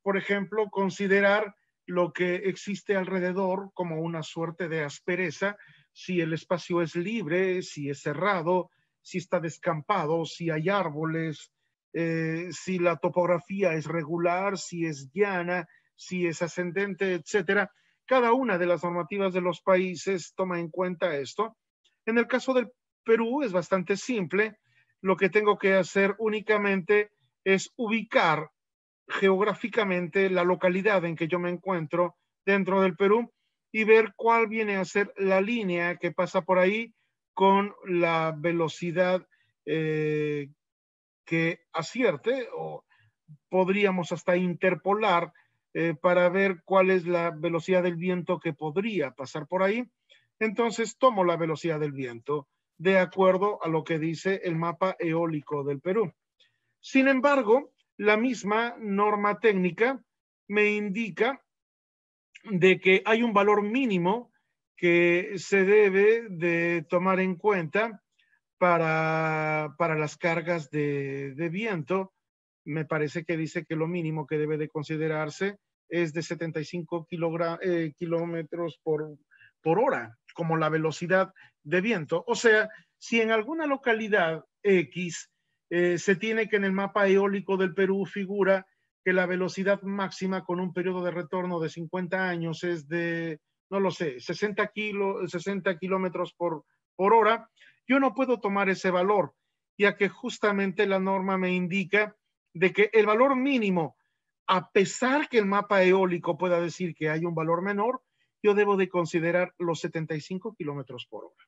Por ejemplo, considerar lo que existe alrededor como una suerte de aspereza, si el espacio es libre, si es cerrado, si está descampado, si hay árboles, si la topografía es regular, si es llana, si es ascendente, etcétera. Cada una de las normativas de los países toma en cuenta esto. En el caso del Perú es bastante simple. Lo que tengo que hacer únicamente es ubicar geográficamente la localidad en que yo me encuentro dentro del Perú y ver cuál viene a ser la línea que pasa por ahí con la velocidad que acierte, o podríamos hasta interpolar para ver cuál es la velocidad del viento que podría pasar por ahí. Entonces tomo la velocidad del viento de acuerdo a lo que dice el mapa eólico del Perú. Sin embargo, la misma norma técnica me indica de que hay un valor mínimo que se debe de tomar en cuenta para las cargas de viento. Me parece que dice que lo mínimo que debe de considerarse es de 75 kilómetros por hora, como la velocidad de viento. O sea, si en alguna localidad X se tiene que en el mapa eólico del Perú figura que la velocidad máxima con un periodo de retorno de 50 años es de, no lo sé, 60 kilómetros por hora, yo no puedo tomar ese valor, ya que justamente la norma me indica de que el valor mínimo, a pesar que el mapa eólico pueda decir que hay un valor menor, yo debo de considerar los 75 kilómetros por hora.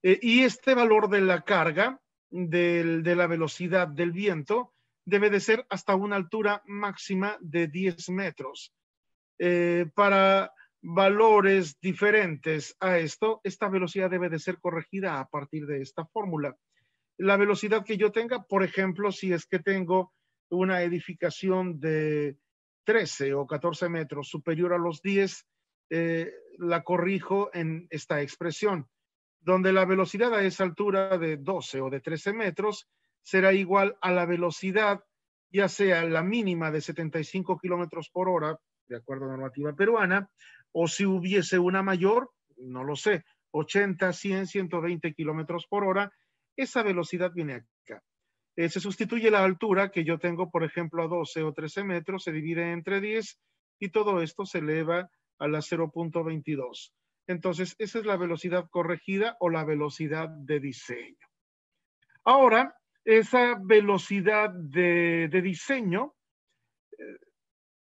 Y este valor de la carga, de la velocidad del viento, debe de ser hasta una altura máxima de 10 metros. Para valores diferentes a esto, esta velocidad debe de ser corregida a partir de esta fórmula. La velocidad que yo tenga, por ejemplo, si es que tengo una edificación de 13 o 14 metros superior a los 10, la corrijo en esta expresión, donde la velocidad a esa altura de 12 o de 13 metros será igual a la velocidad, ya sea la mínima de 75 kilómetros por hora, de acuerdo a la normativa peruana, o si hubiese una mayor, no lo sé, 80, 100, 120 kilómetros por hora, esa velocidad viene acá. Se sustituye la altura que yo tengo, por ejemplo, a 12 o 13 metros, se divide entre 10 y todo esto se eleva a la 0.22. Entonces, esa es la velocidad corregida o la velocidad de diseño. Ahora, esa velocidad de diseño,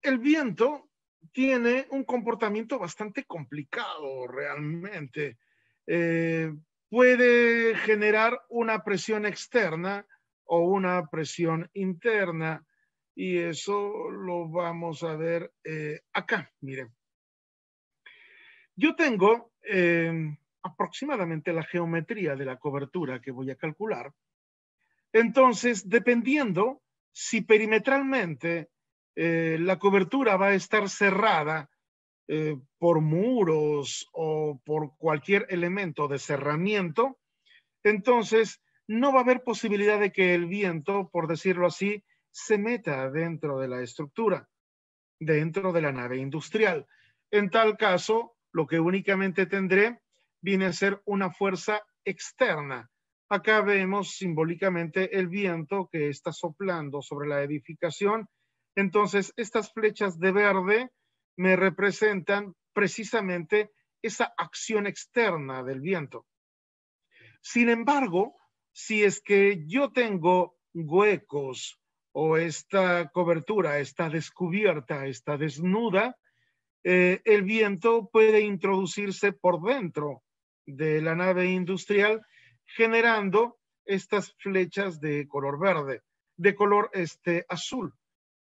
el viento tiene un comportamiento bastante complicado realmente. Puede generar una presión externa o una presión interna, y eso lo vamos a ver acá. Miren, yo tengo aproximadamente la geometría de la cobertura que voy a calcular. Entonces, dependiendo si perimetralmente la cobertura va a estar cerrada por muros o por cualquier elemento de cerramiento, entonces no va a haber posibilidad de que el viento, por decirlo así, se meta dentro de la estructura, dentro de la nave industrial. En tal caso, lo que únicamente tendré viene a ser una fuerza externa. Acá vemos simbólicamente el viento que está soplando sobre la edificación. Entonces, estas flechas de verde me representan precisamente esa acción externa del viento. Sin embargo, si es que yo tengo huecos o esta cobertura está descubierta, está desnuda, el viento puede introducirse por dentro de la nave industrial, generando estas flechas de color verde, de color azul.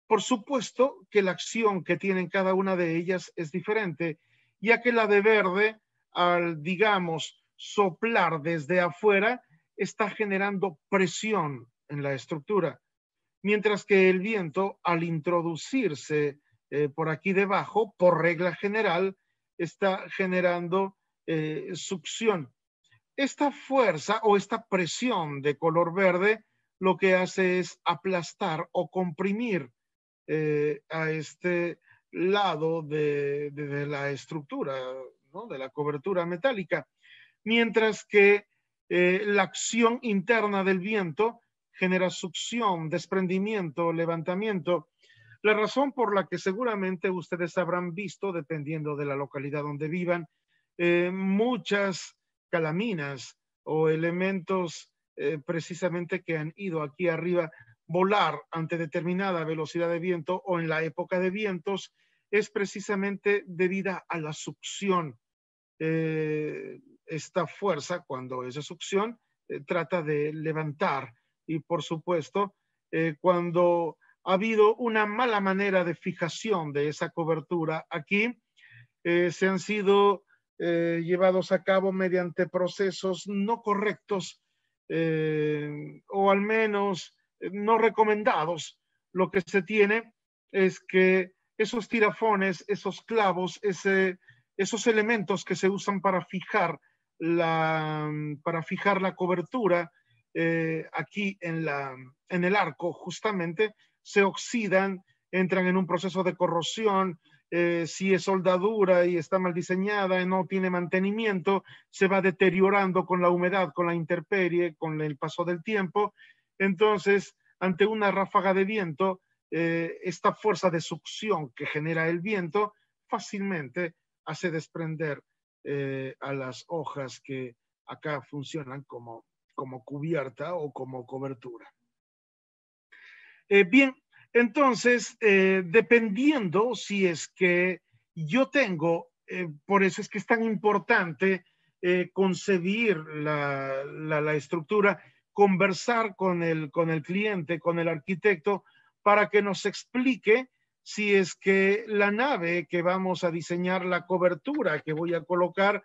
Por supuesto que la acción que tienen cada una de ellas es diferente, ya que la de verde, al, digamos, soplar desde afuera, está generando presión en la estructura, mientras que el viento, al introducirse por aquí debajo, por regla general, está generando succión. Esta fuerza o esta presión de color verde lo que hace es aplastar o comprimir a este lado de la estructura, ¿no? De la cobertura metálica, mientras que la acción interna del viento genera succión, desprendimiento, levantamiento. La razón por la que seguramente ustedes habrán visto, dependiendo de la localidad donde vivan, muchas calaminas o elementos precisamente que han ido aquí arriba volar ante determinada velocidad de viento o en la época de vientos es precisamente debida a la succión. Esta fuerza, cuando es de succión, trata de levantar y por supuesto, cuando ha habido una mala manera de fijación de esa cobertura aquí, se han sido llevados a cabo mediante procesos no correctos o al menos no recomendados. Lo que se tiene es que esos tirafones, esos clavos, esos elementos que se usan para fijar para fijar la cobertura aquí en el arco, justamente se oxidan, entran en un proceso de corrosión. Si es soldadura y está mal diseñada y no tiene mantenimiento, se va deteriorando con la humedad, con la intemperie, con el paso del tiempo. Entonces, ante una ráfaga de viento, esta fuerza de succión que genera el viento fácilmente hace desprender a las hojas que acá funcionan como cubierta o como cobertura. Bien, entonces, dependiendo si es que yo tengo, por eso es que es tan importante concebir la estructura, conversar con el cliente, con el arquitecto, para que nos explique si es que la nave que vamos a diseñar, la cobertura que voy a colocar,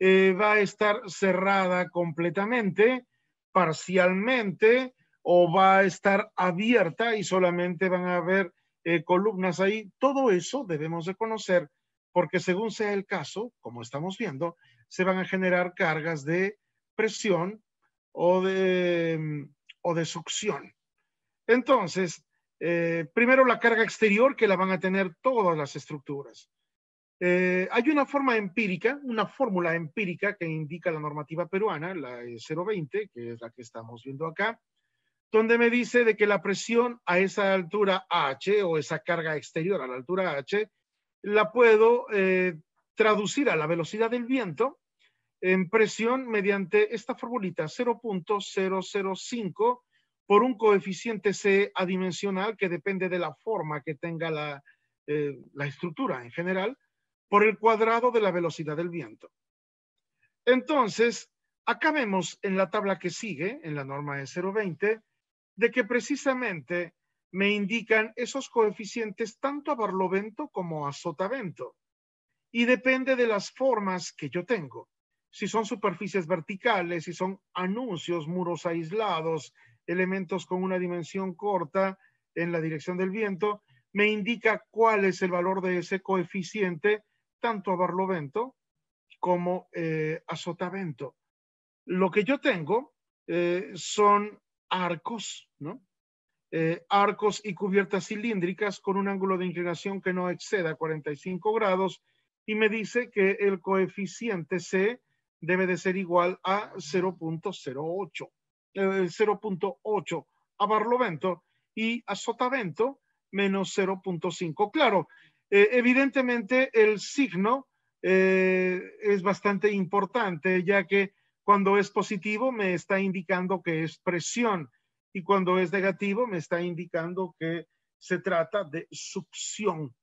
va a estar cerrada completamente, parcialmente, o va a estar abierta y solamente van a haber columnas ahí. Todo eso debemos de conocer porque según sea el caso, como estamos viendo, se van a generar cargas de presión o de succión. Entonces, primero la carga exterior que la van a tener todas las estructuras. Hay una forma empírica, una fórmula empírica que indica la normativa peruana, la 020, que es la que estamos viendo acá, donde me dice de que la presión a esa altura H o esa carga exterior a la altura H la puedo traducir a la velocidad del viento en presión mediante esta formulita 0.005 por un coeficiente C adimensional que depende de la forma que tenga la estructura en general por el cuadrado de la velocidad del viento. Entonces, acá vemos en la tabla que sigue, en la norma de 020, de que precisamente me indican esos coeficientes tanto a barlovento como a sotavento. Y depende de las formas que yo tengo. Si son superficies verticales, si son anuncios, muros aislados, elementos con una dimensión corta en la dirección del viento, me indica cuál es el valor de ese coeficiente tanto a barlovento como a sotavento. Lo que yo tengo son arcos, ¿no? Arcos y cubiertas cilíndricas con un ángulo de inclinación que no exceda 45 grados y me dice que el coeficiente C debe de ser igual a 0.08, 0.8 a barlovento y a sotavento menos 0.5. Claro, evidentemente el signo es bastante importante, ya que cuando es positivo me está indicando que es presión y cuando es negativo me está indicando que se trata de succión.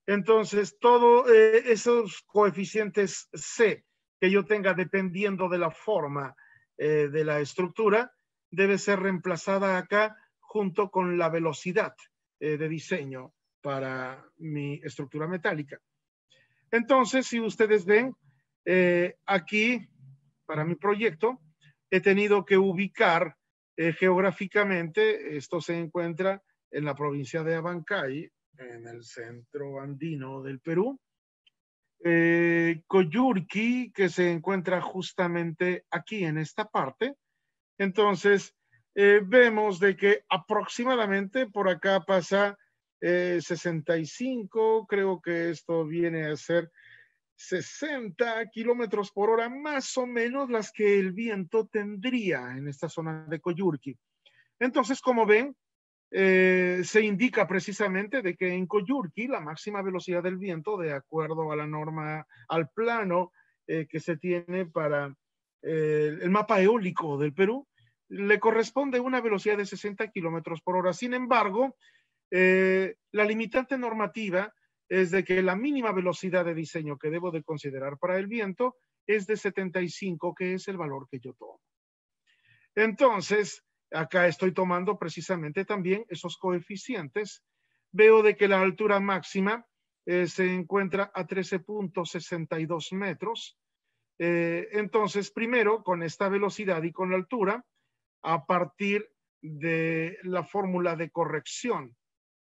Entonces, todos esos coeficientes C que yo tenga dependiendo de la forma de la estructura debe ser reemplazada acá junto con la velocidad de diseño para mi estructura metálica. Entonces, si ustedes ven, aquí, para mi proyecto, he tenido que ubicar geográficamente, esto se encuentra en la provincia de Abancay, en el centro andino del Perú. Coyurqui, que se encuentra justamente aquí en esta parte. Entonces, vemos de que aproximadamente por acá pasa 65, creo que esto viene a ser 60 kilómetros por hora, más o menos las que el viento tendría en esta zona de Coyurqui. Entonces, como ven, se indica precisamente de que en Coyurqui la máxima velocidad del viento, de acuerdo a la norma, al plano que se tiene para el mapa eólico del Perú, le corresponde una velocidad de 60 kilómetros por hora. Sin embargo, la limitante normativa es de que la mínima velocidad de diseño que debo de considerar para el viento es de 75, que es el valor que yo tomo. Entonces, acá estoy tomando precisamente también esos coeficientes. Veo de que la altura máxima se encuentra a 13.62 metros. Entonces, primero, con esta velocidad y con la altura, a partir de la fórmula de corrección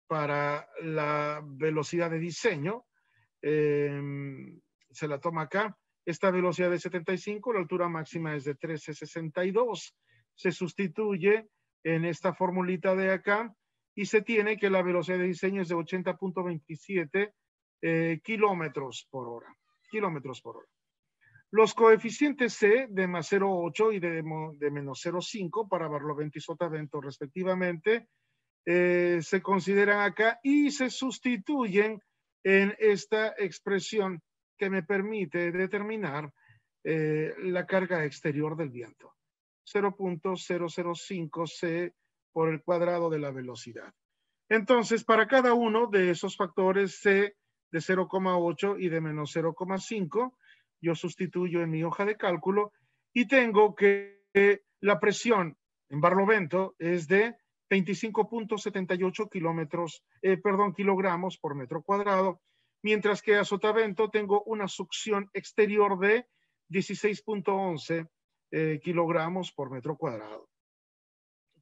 para la velocidad de diseño, se la toma acá, esta velocidad de 75, la altura máxima es de 13.62. Se sustituye en esta formulita de acá y se tiene que la velocidad de diseño es de 80.27 kilómetros por hora. Los coeficientes C de más 0,8 y de menos 0,5 para Barlovento y Sotavento respectivamente se consideran acá y se sustituyen en esta expresión que me permite determinar la carga exterior del viento. 0.005 C por el cuadrado de la velocidad. Entonces, para cada uno de esos factores C de 0,8 y de menos 0,5, yo sustituyo en mi hoja de cálculo y tengo que la presión en Barlovento es de 25.78 kilogramos por metro cuadrado, mientras que a Sotavento tengo una succión exterior de 16.11 kilogramos por metro cuadrado.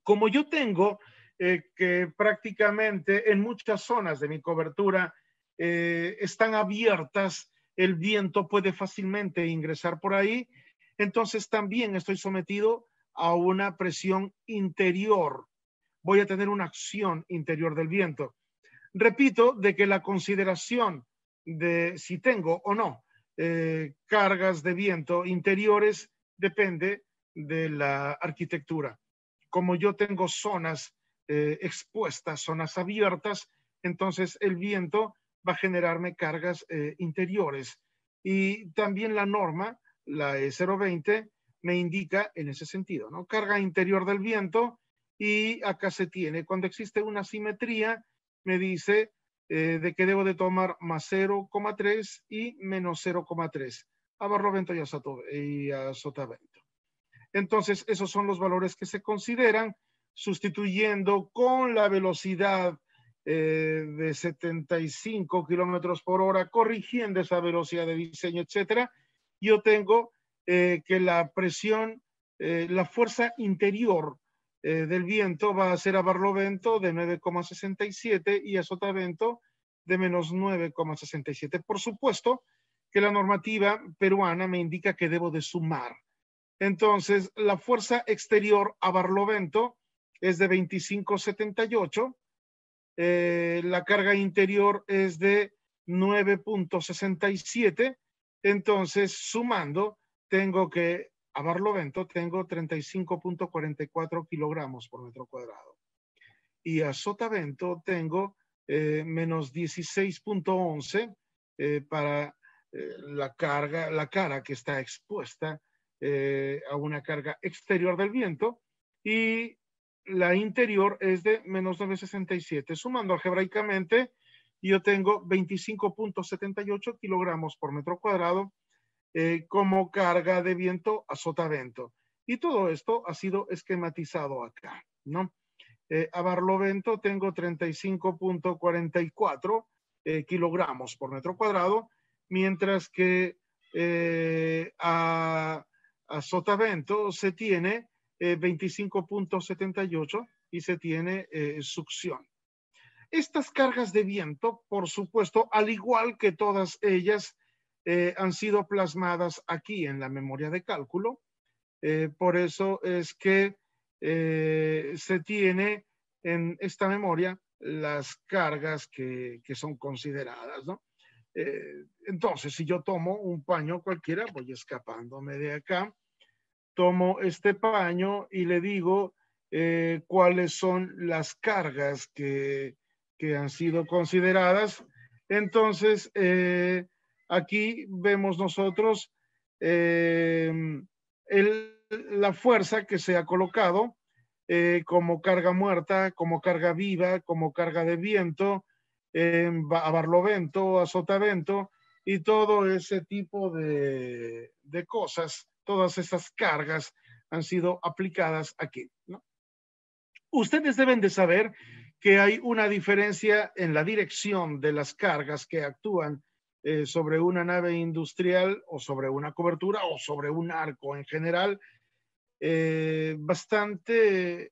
Como yo tengo que prácticamente en muchas zonas de mi cobertura están abiertas, el viento puede fácilmente ingresar por ahí, entonces también estoy sometido a una presión interior. Voy a tener una acción interior del viento. Repito, de que la consideración de si tengo o no cargas de viento interiores depende de la arquitectura. Como yo tengo zonas expuestas, zonas abiertas, entonces el viento va a generarme cargas interiores. Y también la norma, la E020, me indica en ese sentido, ¿no? Carga interior del viento, y acá se tiene, cuando existe una simetría, me dice de que debo de tomar más 0,3 y menos 0,3 a Barlovento y a Sotavento. Entonces, esos son los valores que se consideran, sustituyendo con la velocidad de 75 kilómetros por hora, corrigiendo esa velocidad de diseño, etcétera. Yo tengo que la presión, la fuerza interior del viento va a ser a Barlovento de 9,67 y a Sotavento de menos 9,67. Por supuesto que la normativa peruana me indica que debo de sumar. Entonces, la fuerza exterior a Barlovento es de 25,78. La carga interior es de 9,67. Entonces, sumando, tengo que a Barlovento tengo 35,44 kilogramos por metro cuadrado. Y a Sotavento tengo menos 16,11 para la cara que está expuesta a una carga exterior del viento, y la interior es de menos 9,67. Sumando algebraicamente, yo tengo 25,78 kilogramos por metro cuadrado como carga de viento a Sotavento. Y todo esto ha sido esquematizado acá, ¿no? A Barlovento tengo 35,44 kilogramos por metro cuadrado, mientras que a Sotavento se tiene 25,78 y se tiene succión. Estas cargas de viento, por supuesto, al igual que todas ellas, han sido plasmadas aquí en la memoria de cálculo. Por eso es que se tiene en esta memoria las cargas que son consideradas, ¿no? Entonces, si yo tomo un paño cualquiera, voy escapándome de acá, tomo este paño y le digo cuáles son las cargas que han sido consideradas. Entonces, aquí vemos nosotros la fuerza que se ha colocado como carga muerta, como carga viva, como carga de viento, a Barlovento, a Sotavento, y todo ese tipo de cosas, todas esas cargas han sido aplicadas aquí, ¿no? Ustedes deben de saber que hay una diferencia en la dirección de las cargas que actúan sobre una nave industrial o sobre una cobertura o sobre un arco en general, bastante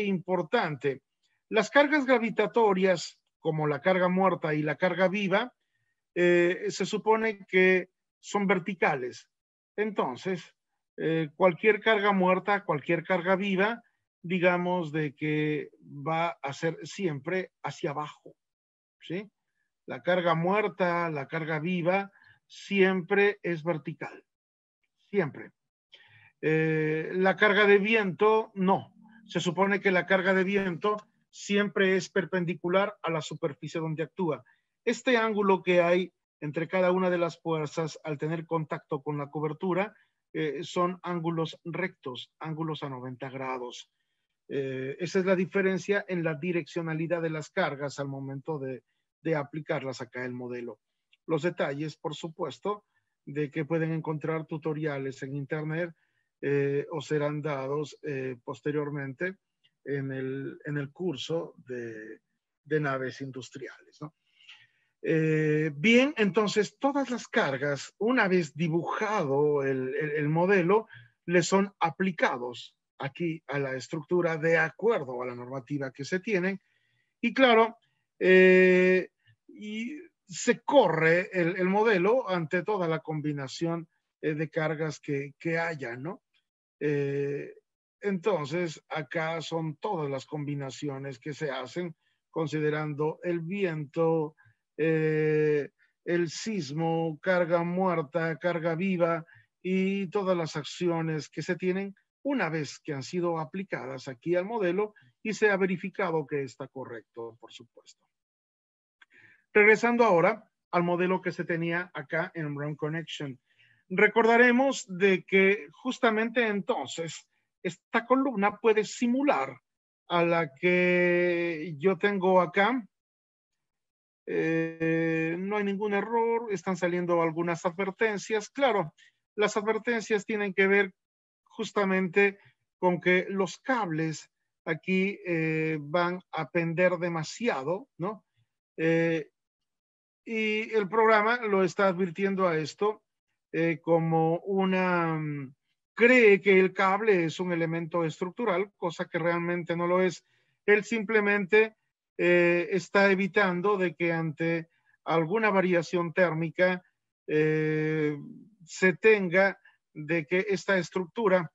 importante. Las cargas gravitatorias, como la carga muerta y la carga viva, se supone que son verticales. Entonces, cualquier carga muerta, cualquier carga viva, digamos de que va a ser siempre hacia abajo, ¿sí? La carga muerta, la carga viva, siempre es vertical, siempre. La carga de viento, no. Se supone que la carga de viento siempre es perpendicular a la superficie donde actúa. Este ángulo que hay entre cada una de las fuerzas al tener contacto con la cobertura son ángulos rectos, ángulos a 90 grados. Esa es la diferencia en la direccionalidad de las cargas al momento de aplicarlas acá en el modelo. Los detalles, por supuesto, de que pueden encontrar tutoriales en internet o serán dados posteriormente en el curso de naves industriales, ¿no? Bien, entonces todas las cargas, una vez dibujado el modelo, le son aplicados aquí a la estructura de acuerdo a la normativa que se tiene. Y claro, y se corre el modelo ante toda la combinación de cargas que haya, ¿no? Entonces, acá son todas las combinaciones que se hacen considerando el viento, el sismo, carga muerta, carga viva y todas las acciones que se tienen una vez que han sido aplicadas aquí al modelo y se ha verificado que está correcto, por supuesto. Regresando ahora al modelo que se tenía acá en Brown Connection. Recordaremos de que justamente entonces esta columna puede simular a la que yo tengo acá. No hay ningún error, están saliendo algunas advertencias. Claro, las advertencias tienen que ver justamente con que los cables aquí van a pender demasiado, ¿no? Y el programa lo está advirtiendo a esto como cree que el cable es un elemento estructural, cosa que realmente no lo es. Él simplemente está evitando de que ante alguna variación térmica se tenga de que esta estructura,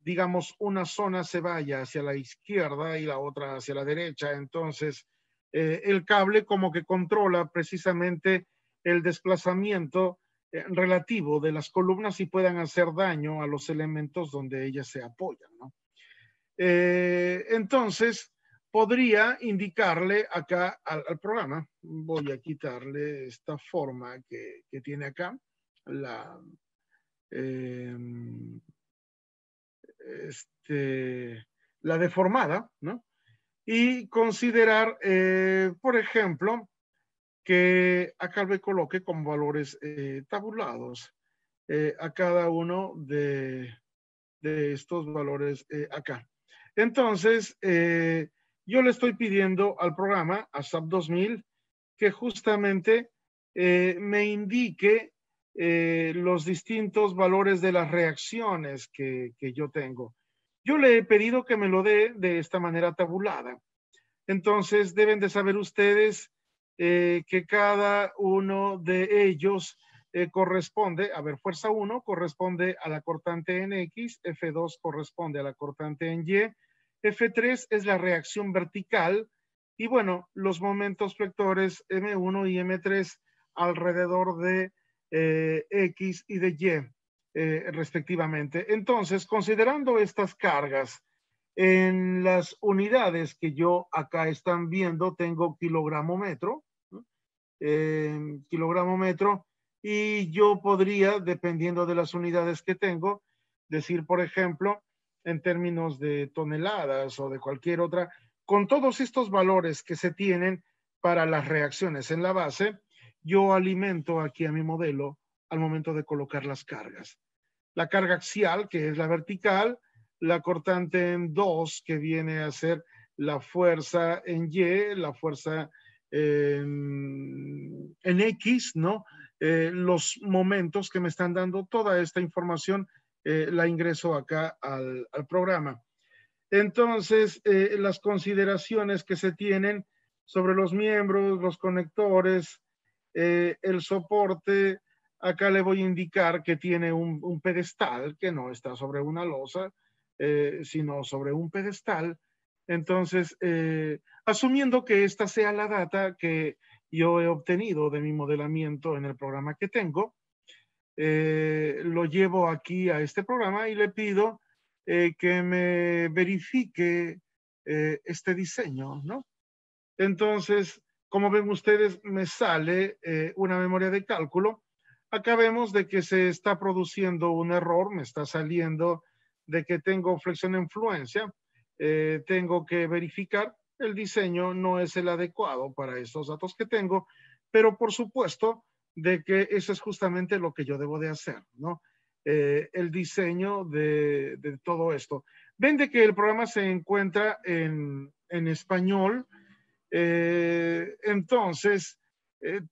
digamos, una zona se vaya hacia la izquierda y la otra hacia la derecha. Entonces, el cable como que controla precisamente el desplazamiento relativo de las columnas y puedan hacer daño a los elementos donde ellas se apoyan, ¿no? Entonces, podría indicarle acá al programa, voy a quitarle esta forma que tiene acá, eh, la deformada, ¿no? Y considerar, por ejemplo, que acá le coloque con valores tabulados a cada uno de estos valores acá. Entonces, yo le estoy pidiendo al programa, a SAP 2000, que justamente me indique los distintos valores de las reacciones que yo tengo. Yo le he pedido que me lo dé de esta manera tabulada. Entonces, deben de saber ustedes que cada uno de ellos corresponde, a ver, fuerza 1 corresponde a la cortante en X, F2 corresponde a la cortante en Y, F3 es la reacción vertical y bueno, los momentos flectores M1 y M3 alrededor de X y de Y respectivamente. Entonces, considerando estas cargas, en las unidades que yo acá están viendo, tengo kilogramómetro, ¿no? Kilogramómetro, y yo podría, dependiendo de las unidades que tengo, decir, por ejemplo, en términos de toneladas o de cualquier otra, con todos estos valores que se tienen para las reacciones en la base, yo alimento aquí a mi modelo al momento de colocar las cargas. La carga axial, que es la vertical, la cortante en 2, que viene a ser la fuerza en Y, la fuerza en X, ¿no? Los momentos que me están dando, toda esta información la ingreso acá al programa. Entonces, las consideraciones que se tienen sobre los miembros, los conectores, el soporte, acá le voy a indicar que tiene un pedestal que no está sobre una losa, sino sobre un pedestal. Entonces, asumiendo que esta sea la data que yo he obtenido de mi modelamiento en el programa que tengo, lo llevo aquí a este programa y le pido que me verifique este diseño, ¿no? Entonces, como ven ustedes, me sale una memoria de cálculo. Acá vemos de que se está produciendo un error, me está saliendo de que tengo flexión en fluencia. Tengo que verificar, el diseño no es el adecuado para estos datos que tengo, pero por supuesto de que eso es justamente lo que yo debo de hacer, ¿no? El diseño de todo esto. Ven de que el programa se encuentra en español, entonces,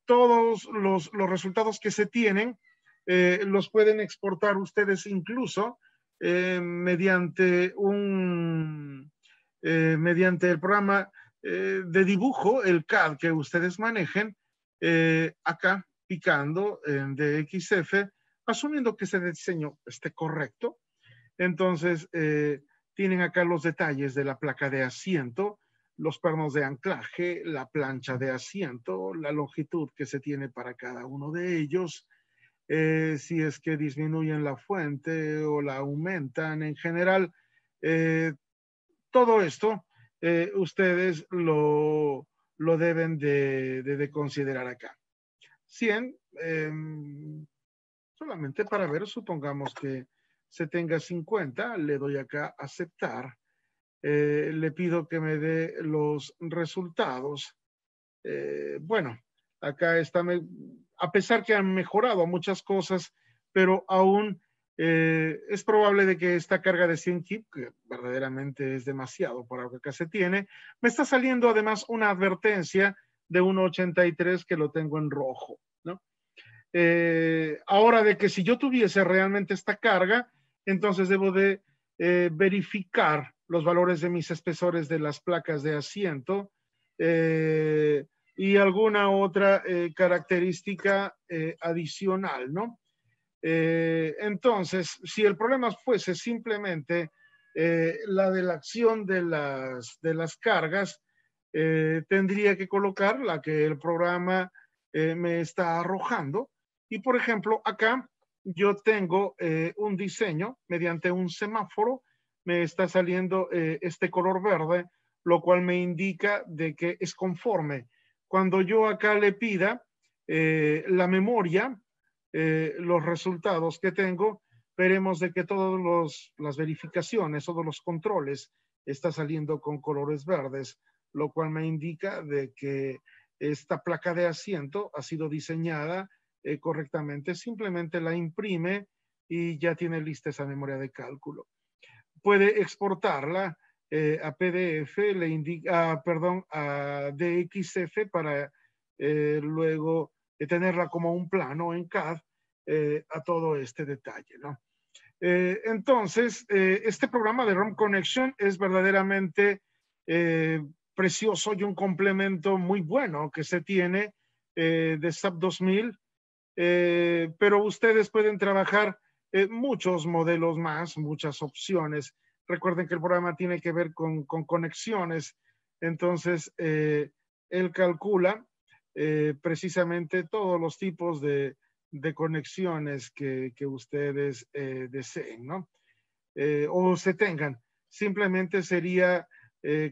todos los resultados que se tienen los pueden exportar ustedes incluso mediante mediante el programa de dibujo, el CAD que ustedes manejen, acá picando en DXF, asumiendo que ese diseño esté correcto. Entonces, tienen acá los detalles de la placa de asiento, los pernos de anclaje, la plancha de asiento, la longitud que se tiene para cada uno de ellos, si es que disminuyen la fuente o la aumentan en general. eh, Todo esto ustedes lo deben de considerar acá. 100, solamente para ver, supongamos que se tenga 50, le doy acá aceptar. Le pido que me dé los resultados. Bueno, acá está, a pesar que han mejorado muchas cosas, pero aún es probable de que esta carga de 100 kip, que verdaderamente es demasiado para lo que acá se tiene, me está saliendo además una advertencia de 1.83 que lo tengo en rojo, ¿no? Ahora de que si yo tuviese realmente esta carga, entonces debo de verificar los valores de mis espesores de las placas de asiento y alguna otra característica adicional, ¿no? Entonces, si el problema fuese simplemente la de la acción de las cargas, tendría que colocar la que el programa me está arrojando. Y por ejemplo, acá yo tengo un diseño mediante un semáforo, me está saliendo este color verde, lo cual me indica de que es conforme. Cuando yo acá le pida la memoria, los resultados que tengo, veremos de que todas las verificaciones, todos los controles está saliendo con colores verdes, lo cual me indica de que esta placa de asiento ha sido diseñada correctamente. Simplemente la imprime y ya tiene lista esa memoria de cálculo. Puede exportarla a PDF, le indica, perdón, a DXF para luego tenerla como un plano en CAD a todo este detalle, ¿no? Entonces, este programa de ROM Connection es verdaderamente precioso y un complemento muy bueno que se tiene de SAP 2000, pero ustedes pueden trabajar muchos modelos más, muchas opciones. Recuerden que el programa tiene que ver con conexiones, entonces él calcula precisamente todos los tipos de conexiones que ustedes deseen, ¿no? O se tengan. Simplemente sería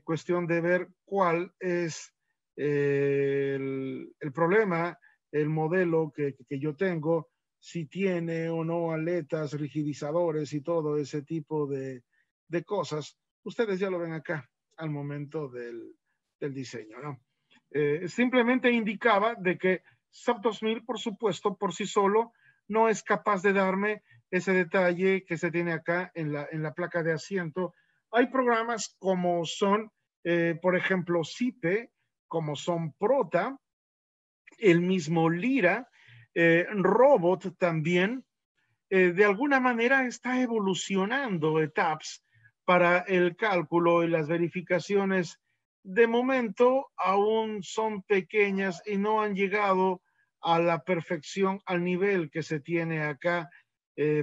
cuestión de ver cuál es el problema, el modelo que yo tengo, si tiene o no aletas, rigidizadores y todo ese tipo de cosas. Ustedes ya lo ven acá al momento del diseño, ¿no? Simplemente indicaba de que SAP 2000, por supuesto, por sí solo, no es capaz de darme ese detalle que se tiene acá en la placa de asiento. Hay programas como son, por ejemplo, CIPE, como son Prota, el mismo Lira, Robot también, de alguna manera está evolucionando ETAPS para el cálculo y las verificaciones. De momento aún son pequeñas y no han llegado a la perfección, al nivel que se tiene acá,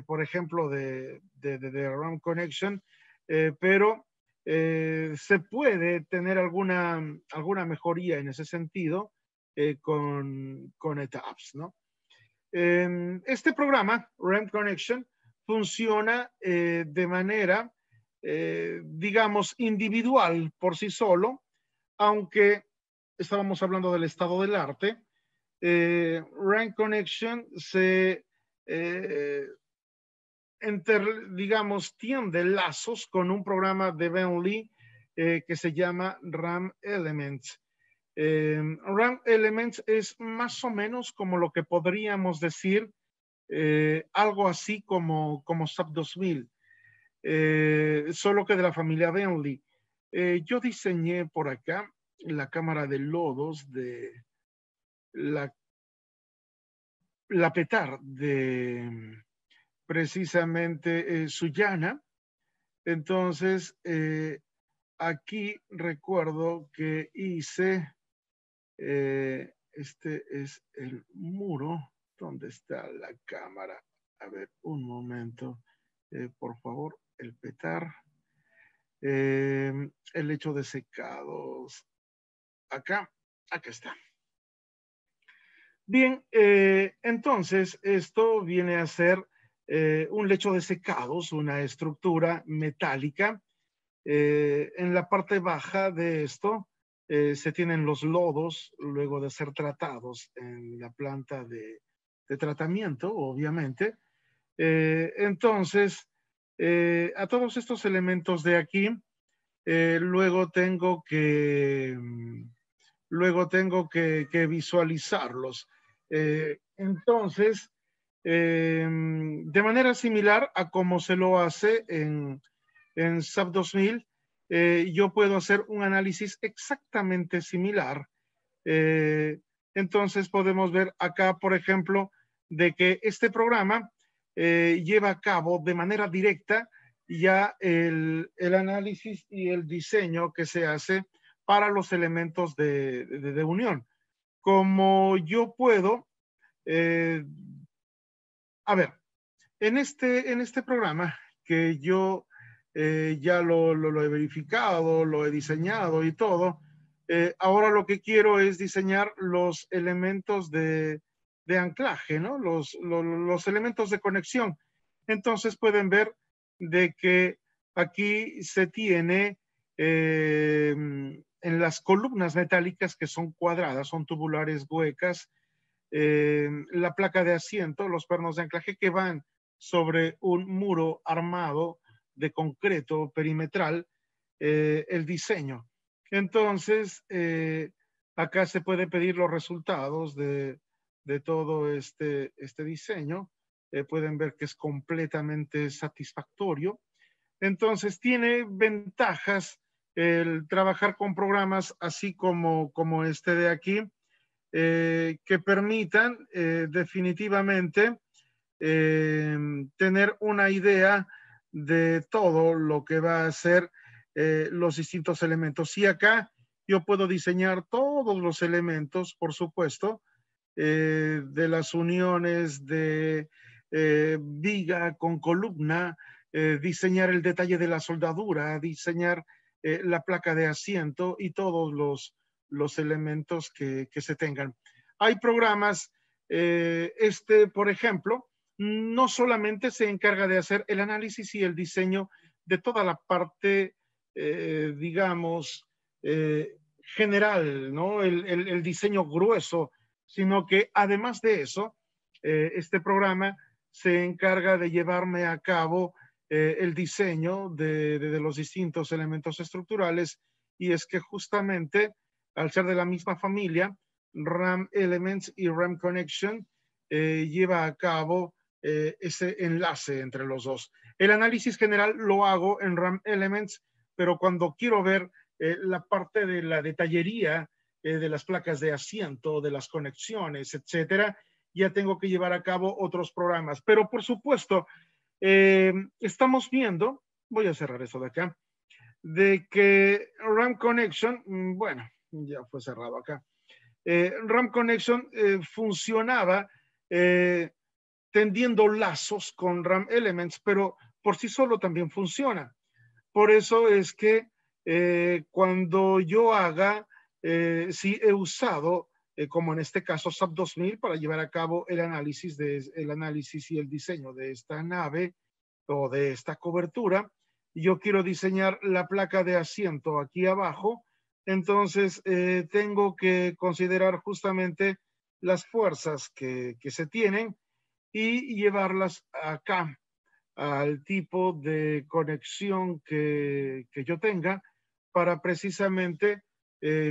por ejemplo, de RAM Connection, pero se puede tener alguna mejoría en ese sentido con ETAPS, ¿no? Este programa, RAM Connection, funciona de manera, digamos, individual por sí solo, aunque estábamos hablando del estado del arte. RAM Connection se, digamos, tiende lazos con un programa de Bentley que se llama RAM Elements. RAM Elements es más o menos como lo que podríamos decir algo así como SAP 2000, solo que de la familia Bentley. Yo diseñé por acá la cámara de lodos de la Petar de precisamente Sullana. Entonces, aquí recuerdo que hice, este es el muro. ¿Dónde está la cámara? A ver, un momento, por favor, el petar. El lecho de secados. Acá está. Bien, entonces esto viene a ser un lecho de secados, una estructura metálica. En la parte baja de esto se tienen los lodos luego de ser tratados en la planta de tratamiento, obviamente. Entonces, a todos estos elementos de aquí, luego tengo que visualizarlos. Entonces, de manera similar a como se lo hace en SAP 2000, yo puedo hacer un análisis exactamente similar. Entonces podemos ver acá, por ejemplo, de que este programa lleva a cabo de manera directa ya el análisis y el diseño que se hace para los elementos de unión. Como yo puedo, a ver, en este programa que yo ya lo he verificado, lo he diseñado y todo, ahora lo que quiero es diseñar los elementos de anclaje, ¿no? Los elementos de conexión. Entonces pueden ver de que aquí se tiene en las columnas metálicas que son cuadradas, son tubulares huecas, la placa de asiento, los pernos de anclaje que van sobre un muro armado de concreto perimetral, el diseño. Entonces, acá se puede pedir los resultados de todo este diseño. Pueden ver que es completamente satisfactorio. Entonces, tiene ventajas el trabajar con programas así como este de aquí, que permitan definitivamente tener una idea de todo lo que va a ser los distintos elementos. Y acá yo puedo diseñar todos los elementos, por supuesto, de las uniones de viga con columna, diseñar el detalle de la soldadura, diseñar la placa de asiento y todos los elementos que se tengan. Hay programas, por ejemplo, no solamente se encarga de hacer el análisis y el diseño de toda la parte, digamos, general, ¿no? El diseño grueso, sino que además de eso, este programa se encarga de llevarme a cabo el diseño de los distintos elementos estructurales, y es que justamente al ser de la misma familia, RAM Elements y RAM Connection lleva a cabo ese enlace entre los dos. El análisis general lo hago en RAM Elements, pero cuando quiero ver la parte de la detallería de las placas de asiento, de las conexiones, etcétera, ya tengo que llevar a cabo otros programas. Pero por supuesto, estamos viendo, voy a cerrar eso de acá, de que RAM Connection, bueno, ya fue cerrado acá. RAM Connection funcionaba tendiendo lazos con RAM Elements, pero por sí solo también funciona. Por eso es que cuando yo haga, sí he usado, como en este caso SAP 2000, para llevar a cabo el análisis y el diseño de esta nave o de esta cobertura. Yo quiero diseñar la placa de asiento aquí abajo, entonces tengo que considerar justamente las fuerzas que se tienen y llevarlas acá al tipo de conexión que yo tenga para precisamente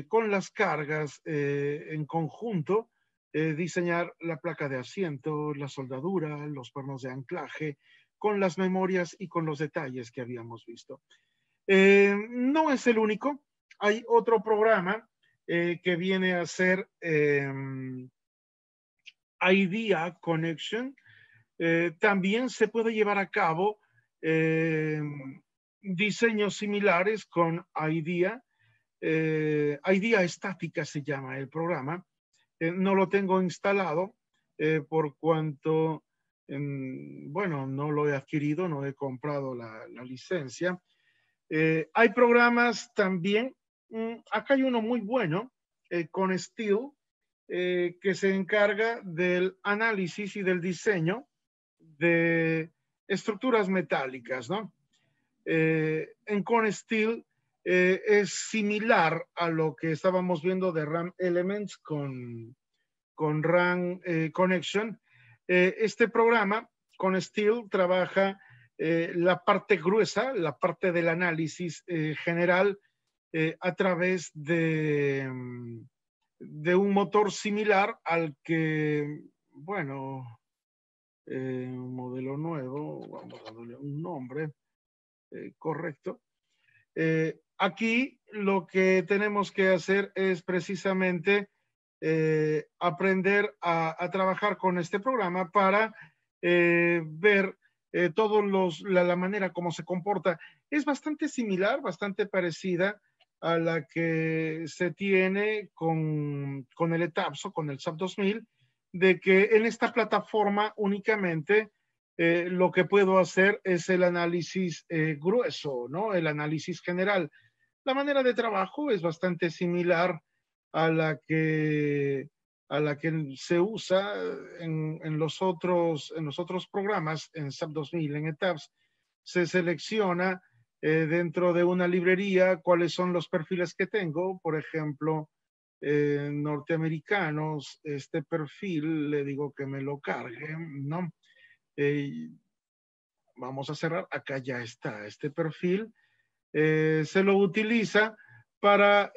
con las cargas en conjunto diseñar la placa de asiento, la soldadura, los pernos de anclaje, con las memorias y con los detalles que habíamos visto. No es el único, hay otro programa que viene a ser IDEA Connection. También se puede llevar a cabo diseños similares con IDEA. IDEA estática se llama el programa. No lo tengo instalado por cuanto, bueno, no lo he adquirido, no he comprado la licencia. Hay programas también, acá hay uno muy bueno con Steel, que se encarga del análisis y del diseño de estructuras metálicas, ¿no? En ConSteel es similar a lo que estábamos viendo de RAM Elements con RAM Connection. Este programa, ConSteel, trabaja la parte gruesa, la parte del análisis general a través de un motor similar al que, bueno, un modelo nuevo, vamos a darle un nombre correcto. Aquí lo que tenemos que hacer es precisamente aprender a trabajar con este programa para ver la manera como se comporta. Es bastante similar, bastante parecida a la que se tiene con el ETAPS, con el SAP 2000, de que en esta plataforma únicamente lo que puedo hacer es el análisis grueso, ¿no? El análisis general. La manera de trabajo es bastante similar a a la que se usa en los otros programas, en SAP 2000, en ETAPS. Se selecciona dentro de una librería cuáles son los perfiles que tengo, por ejemplo, norteamericanos, este perfil, le digo que me lo cargue, ¿no? Vamos a cerrar, acá ya está este perfil, se lo utiliza para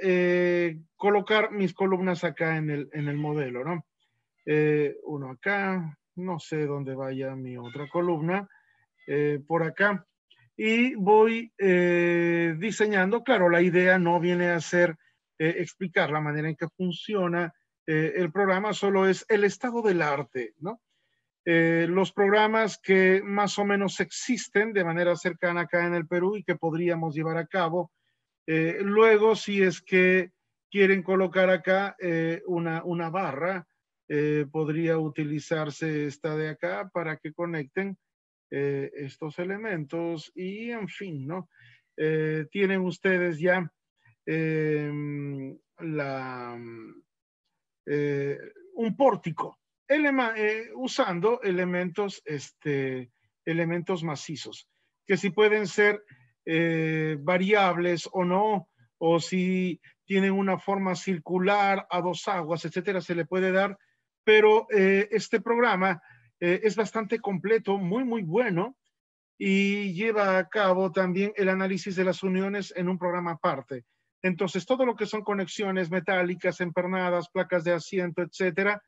colocar mis columnas acá en el modelo, ¿no? Uno acá, no sé dónde vaya mi otra columna, por acá, y voy diseñando. Claro, la idea no viene a ser explicar la manera en que funciona el programa, solo es el estado del arte, ¿no? Los programas que más o menos existen de manera cercana acá en el Perú y que podríamos llevar a cabo. Luego, si es que quieren colocar acá una barra, podría utilizarse esta de acá para que conecten estos elementos y en fin, ¿no? Tienen ustedes ya eh, la, eh, un pórtico usando elementos macizos, que si pueden ser variables o no, o si tienen una forma circular a dos aguas, etcétera, se le puede dar, pero este programa es bastante completo, muy, muy bueno, y lleva a cabo también el análisis de las uniones en un programa aparte. Entonces, todo lo que son conexiones metálicas, empernadas, placas de asiento, etcétera,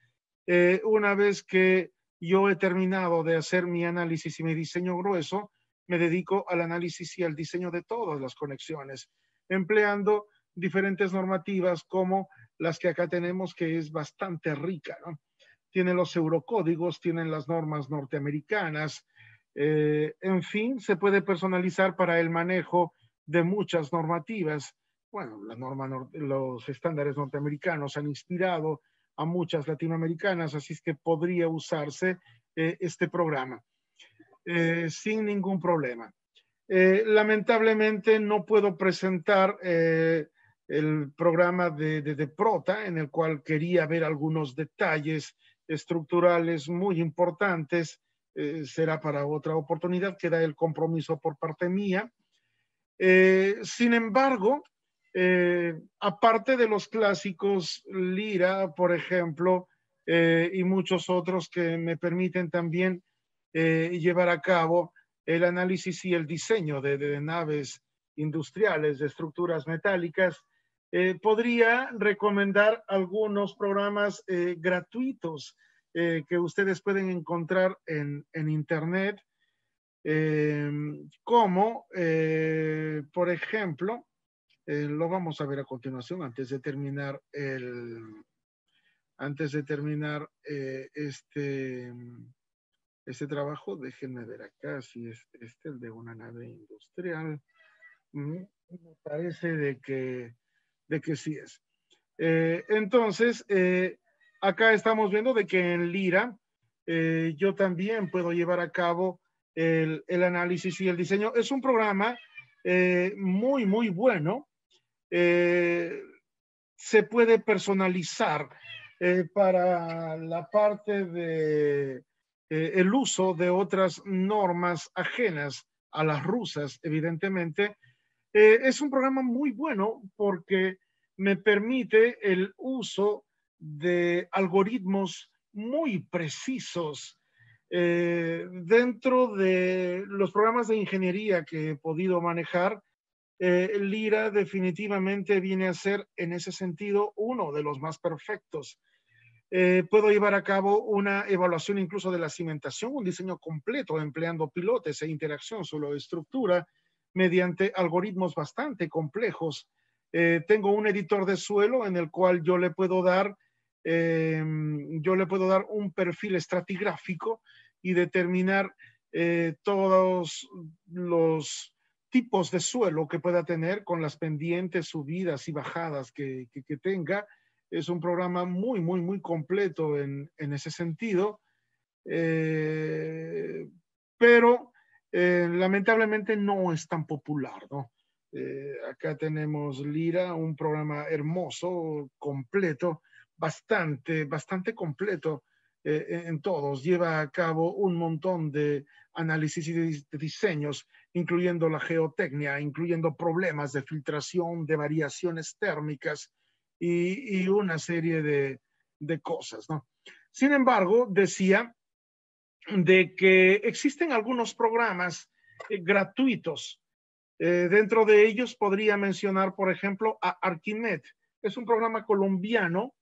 una vez que yo he terminado de hacer mi análisis y mi diseño grueso, me dedico al análisis y al diseño de todas las conexiones, empleando diferentes normativas como las que acá tenemos, que es bastante rica, ¿no? Tienen los eurocódigos, tienen las normas norteamericanas, en fin, se puede personalizar para el manejo de muchas normativas. bueno, los estándares norteamericanos han inspirado a muchas latinoamericanas, así es que podría usarse este programa sin ningún problema. Lamentablemente no puedo presentar el programa de Prota, en el cual quería ver algunos detalles estructurales muy importantes. Será para otra oportunidad, queda el compromiso por parte mía. Sin embargo, aparte de los clásicos Lira, por ejemplo, y muchos otros que me permiten también llevar a cabo el análisis y el diseño de naves industriales, de estructuras metálicas, podría recomendar algunos programas gratuitos que ustedes pueden encontrar en Internet, como, por ejemplo, lo vamos a ver a continuación antes de terminar este trabajo. Déjenme ver acá si es el de una nave industrial. Me parece de que sí es. Entonces, acá estamos viendo de que en Lira yo también puedo llevar a cabo el análisis y el diseño. Es un programa muy, muy bueno. Se puede personalizar para la parte de el uso de otras normas ajenas a las rusas, evidentemente. Es un programa muy bueno porque me permite el uso de algoritmos muy precisos dentro de los programas de ingeniería que he podido manejar. Lira definitivamente viene a ser en ese sentido uno de los más perfectos. Puedo llevar a cabo una evaluación incluso de la cimentación, un diseño completo empleando pilotes e interacción sobre la estructura mediante algoritmos bastante complejos. Tengo un editor de suelo en el cual yo le puedo dar un perfil estratigráfico y determinar todos los tipos de suelo que pueda tener con las pendientes, subidas y bajadas que tenga. Es un programa muy, muy, muy completo en ese sentido, pero lamentablemente no es tan popular, ¿no? Acá tenemos Lira, un programa hermoso, completo, bastante completo en todos. Lleva a cabo un montón de análisis y de diseños, incluyendo la geotecnia, incluyendo problemas de filtración, de variaciones térmicas y una serie de cosas, ¿no? Sin embargo, decía de que existen algunos programas gratuitos. Dentro de ellos podría mencionar, por ejemplo, a Arquimed. Es un programa colombiano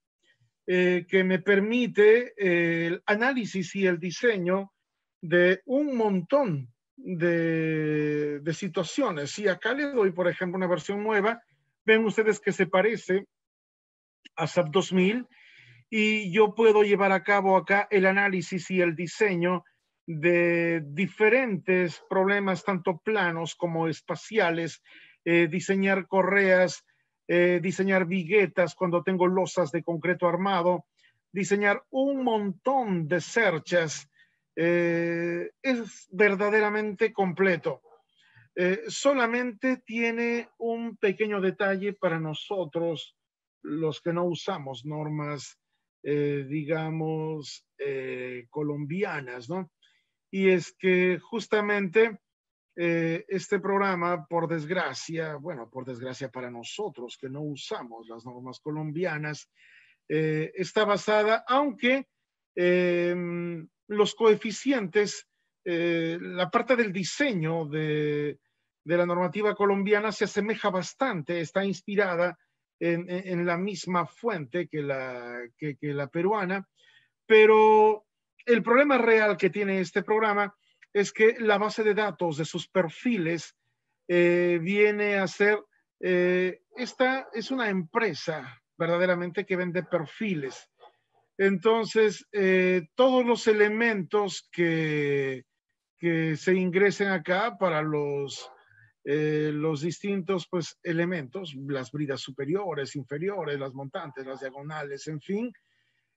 que me permite el análisis y el diseño de un montón de situaciones. Y acá les doy, por ejemplo, una versión nueva. Ven ustedes que se parece a SAP 2000 y yo puedo llevar a cabo acá el análisis y el diseño de diferentes problemas, tanto planos como espaciales, diseñar correas, diseñar viguetas cuando tengo losas de concreto armado, diseñar un montón de cerchas. Es verdaderamente completo. Solamente tiene un pequeño detalle para nosotros, los que no usamos normas, digamos, colombianas, ¿no? Y es que justamente este programa, por desgracia, bueno, por desgracia para nosotros que no usamos las normas colombianas, está basada, aunque los coeficientes, la parte del diseño de la normativa colombiana se asemeja bastante, está inspirada en la misma fuente que la peruana, pero el problema real que tiene este programa es que la base de datos de sus perfiles viene a ser, esta es una empresa verdaderamente que vende perfiles. Entonces, todos los elementos que se ingresen acá para los los distintos pues, elementos, las bridas superiores, inferiores, las montantes, las diagonales, en fin,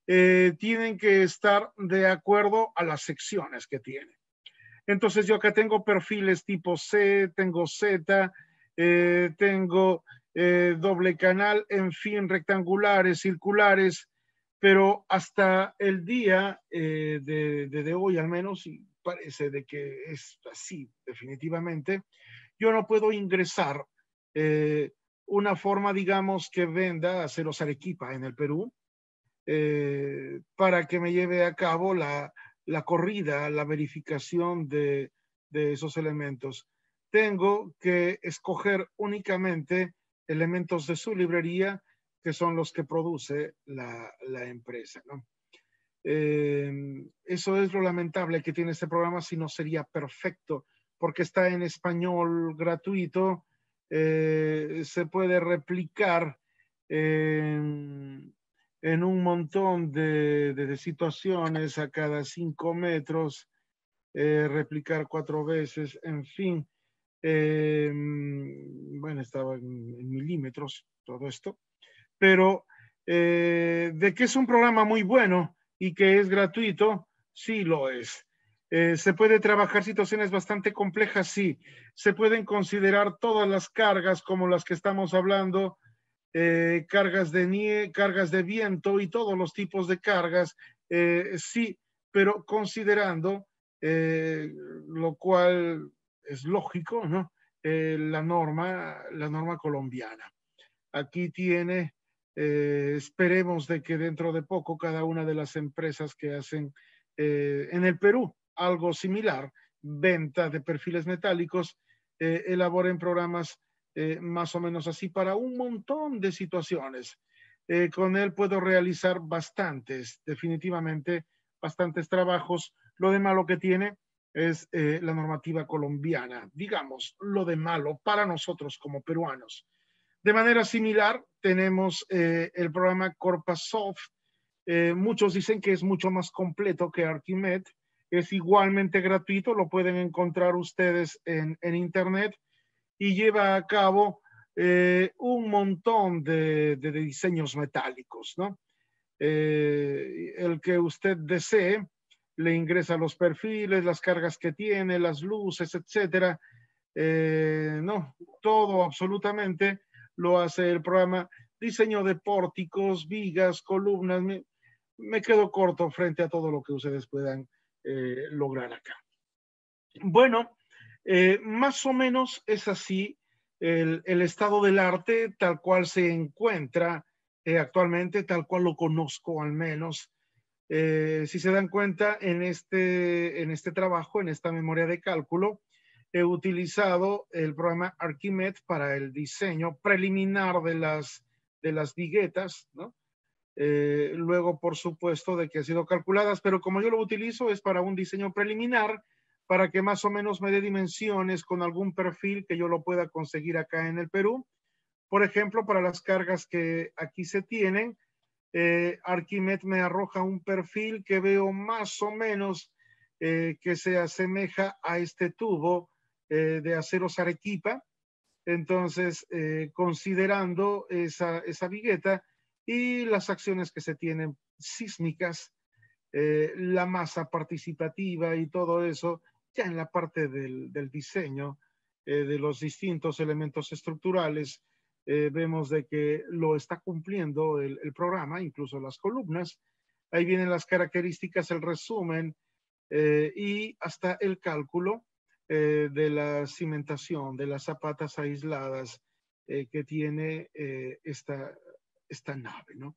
tienen que estar de acuerdo a las secciones que tiene. Entonces yo acá tengo perfiles tipo C, tengo Z, tengo doble canal, en fin, rectangulares, circulares, pero hasta el día de hoy al menos, y parece de que es así definitivamente, yo no puedo ingresar una forma, digamos, que venda aceros Arequipa en el Perú para que me lleve a cabo la corrida, la verificación de esos elementos. Tengo que escoger únicamente elementos de su librería, que son los que produce la empresa, ¿no? Eso es lo lamentable que tiene este programa, si no sería perfecto, porque está en español gratuito, se puede replicar en un montón de situaciones a cada 5 metros, replicar 4 veces, en fin. Bueno, estaba en milímetros todo esto, pero de que es un programa muy bueno y que es gratuito, sí lo es. Se puede trabajar situaciones bastante complejas, sí. Se pueden considerar todas las cargas como las que estamos hablando, cargas de nieve, cargas de viento y todos los tipos de cargas, sí, pero considerando, lo cual es lógico, ¿no? La norma colombiana. Aquí tiene, esperemos de que dentro de poco cada una de las empresas que hacen en el Perú algo similar, venta de perfiles metálicos, elaboren programas más o menos así para un montón de situaciones. Con él puedo realizar bastantes, definitivamente bastantes trabajos. Lo de malo que tiene es la normativa colombiana, digamos, lo de malo para nosotros como peruanos. De manera similar, tenemos el programa Corpasoft. Muchos dicen que es mucho más completo que Archimed. Es igualmente gratuito, lo pueden encontrar ustedes en internet y lleva a cabo un montón de diseños metálicos, ¿no? El que usted desee, le ingresa los perfiles, las cargas que tiene, las luces, etcétera. No, todo absolutamente lo hace el programa. Diseño de pórticos, vigas, columnas. Me quedo corto frente a todo lo que ustedes puedan lograr acá. Bueno, más o menos es así el estado del arte tal cual se encuentra actualmente, tal cual lo conozco al menos. Si se dan cuenta, en este trabajo, en esta memoria de cálculo, he utilizado el programa Archimed para el diseño preliminar de las viguetas, ¿no? Luego, por supuesto, de que han sido calculadas, pero como yo lo utilizo es para un diseño preliminar, para que más o menos me dé dimensiones con algún perfil que yo lo pueda conseguir acá en el Perú. Por ejemplo, para las cargas que aquí se tienen, Archimed me arroja un perfil que veo más o menos que se asemeja a este tubo de aceros Arequipa. Entonces, considerando esa vigueta y las acciones que se tienen sísmicas, la masa participativa y todo eso, ya en la parte del diseño de los distintos elementos estructurales, vemos de que lo está cumpliendo el programa, incluso las columnas. Ahí vienen las características, el resumen y hasta el cálculo de la cimentación, de las zapatas aisladas que tiene esta nave, ¿no?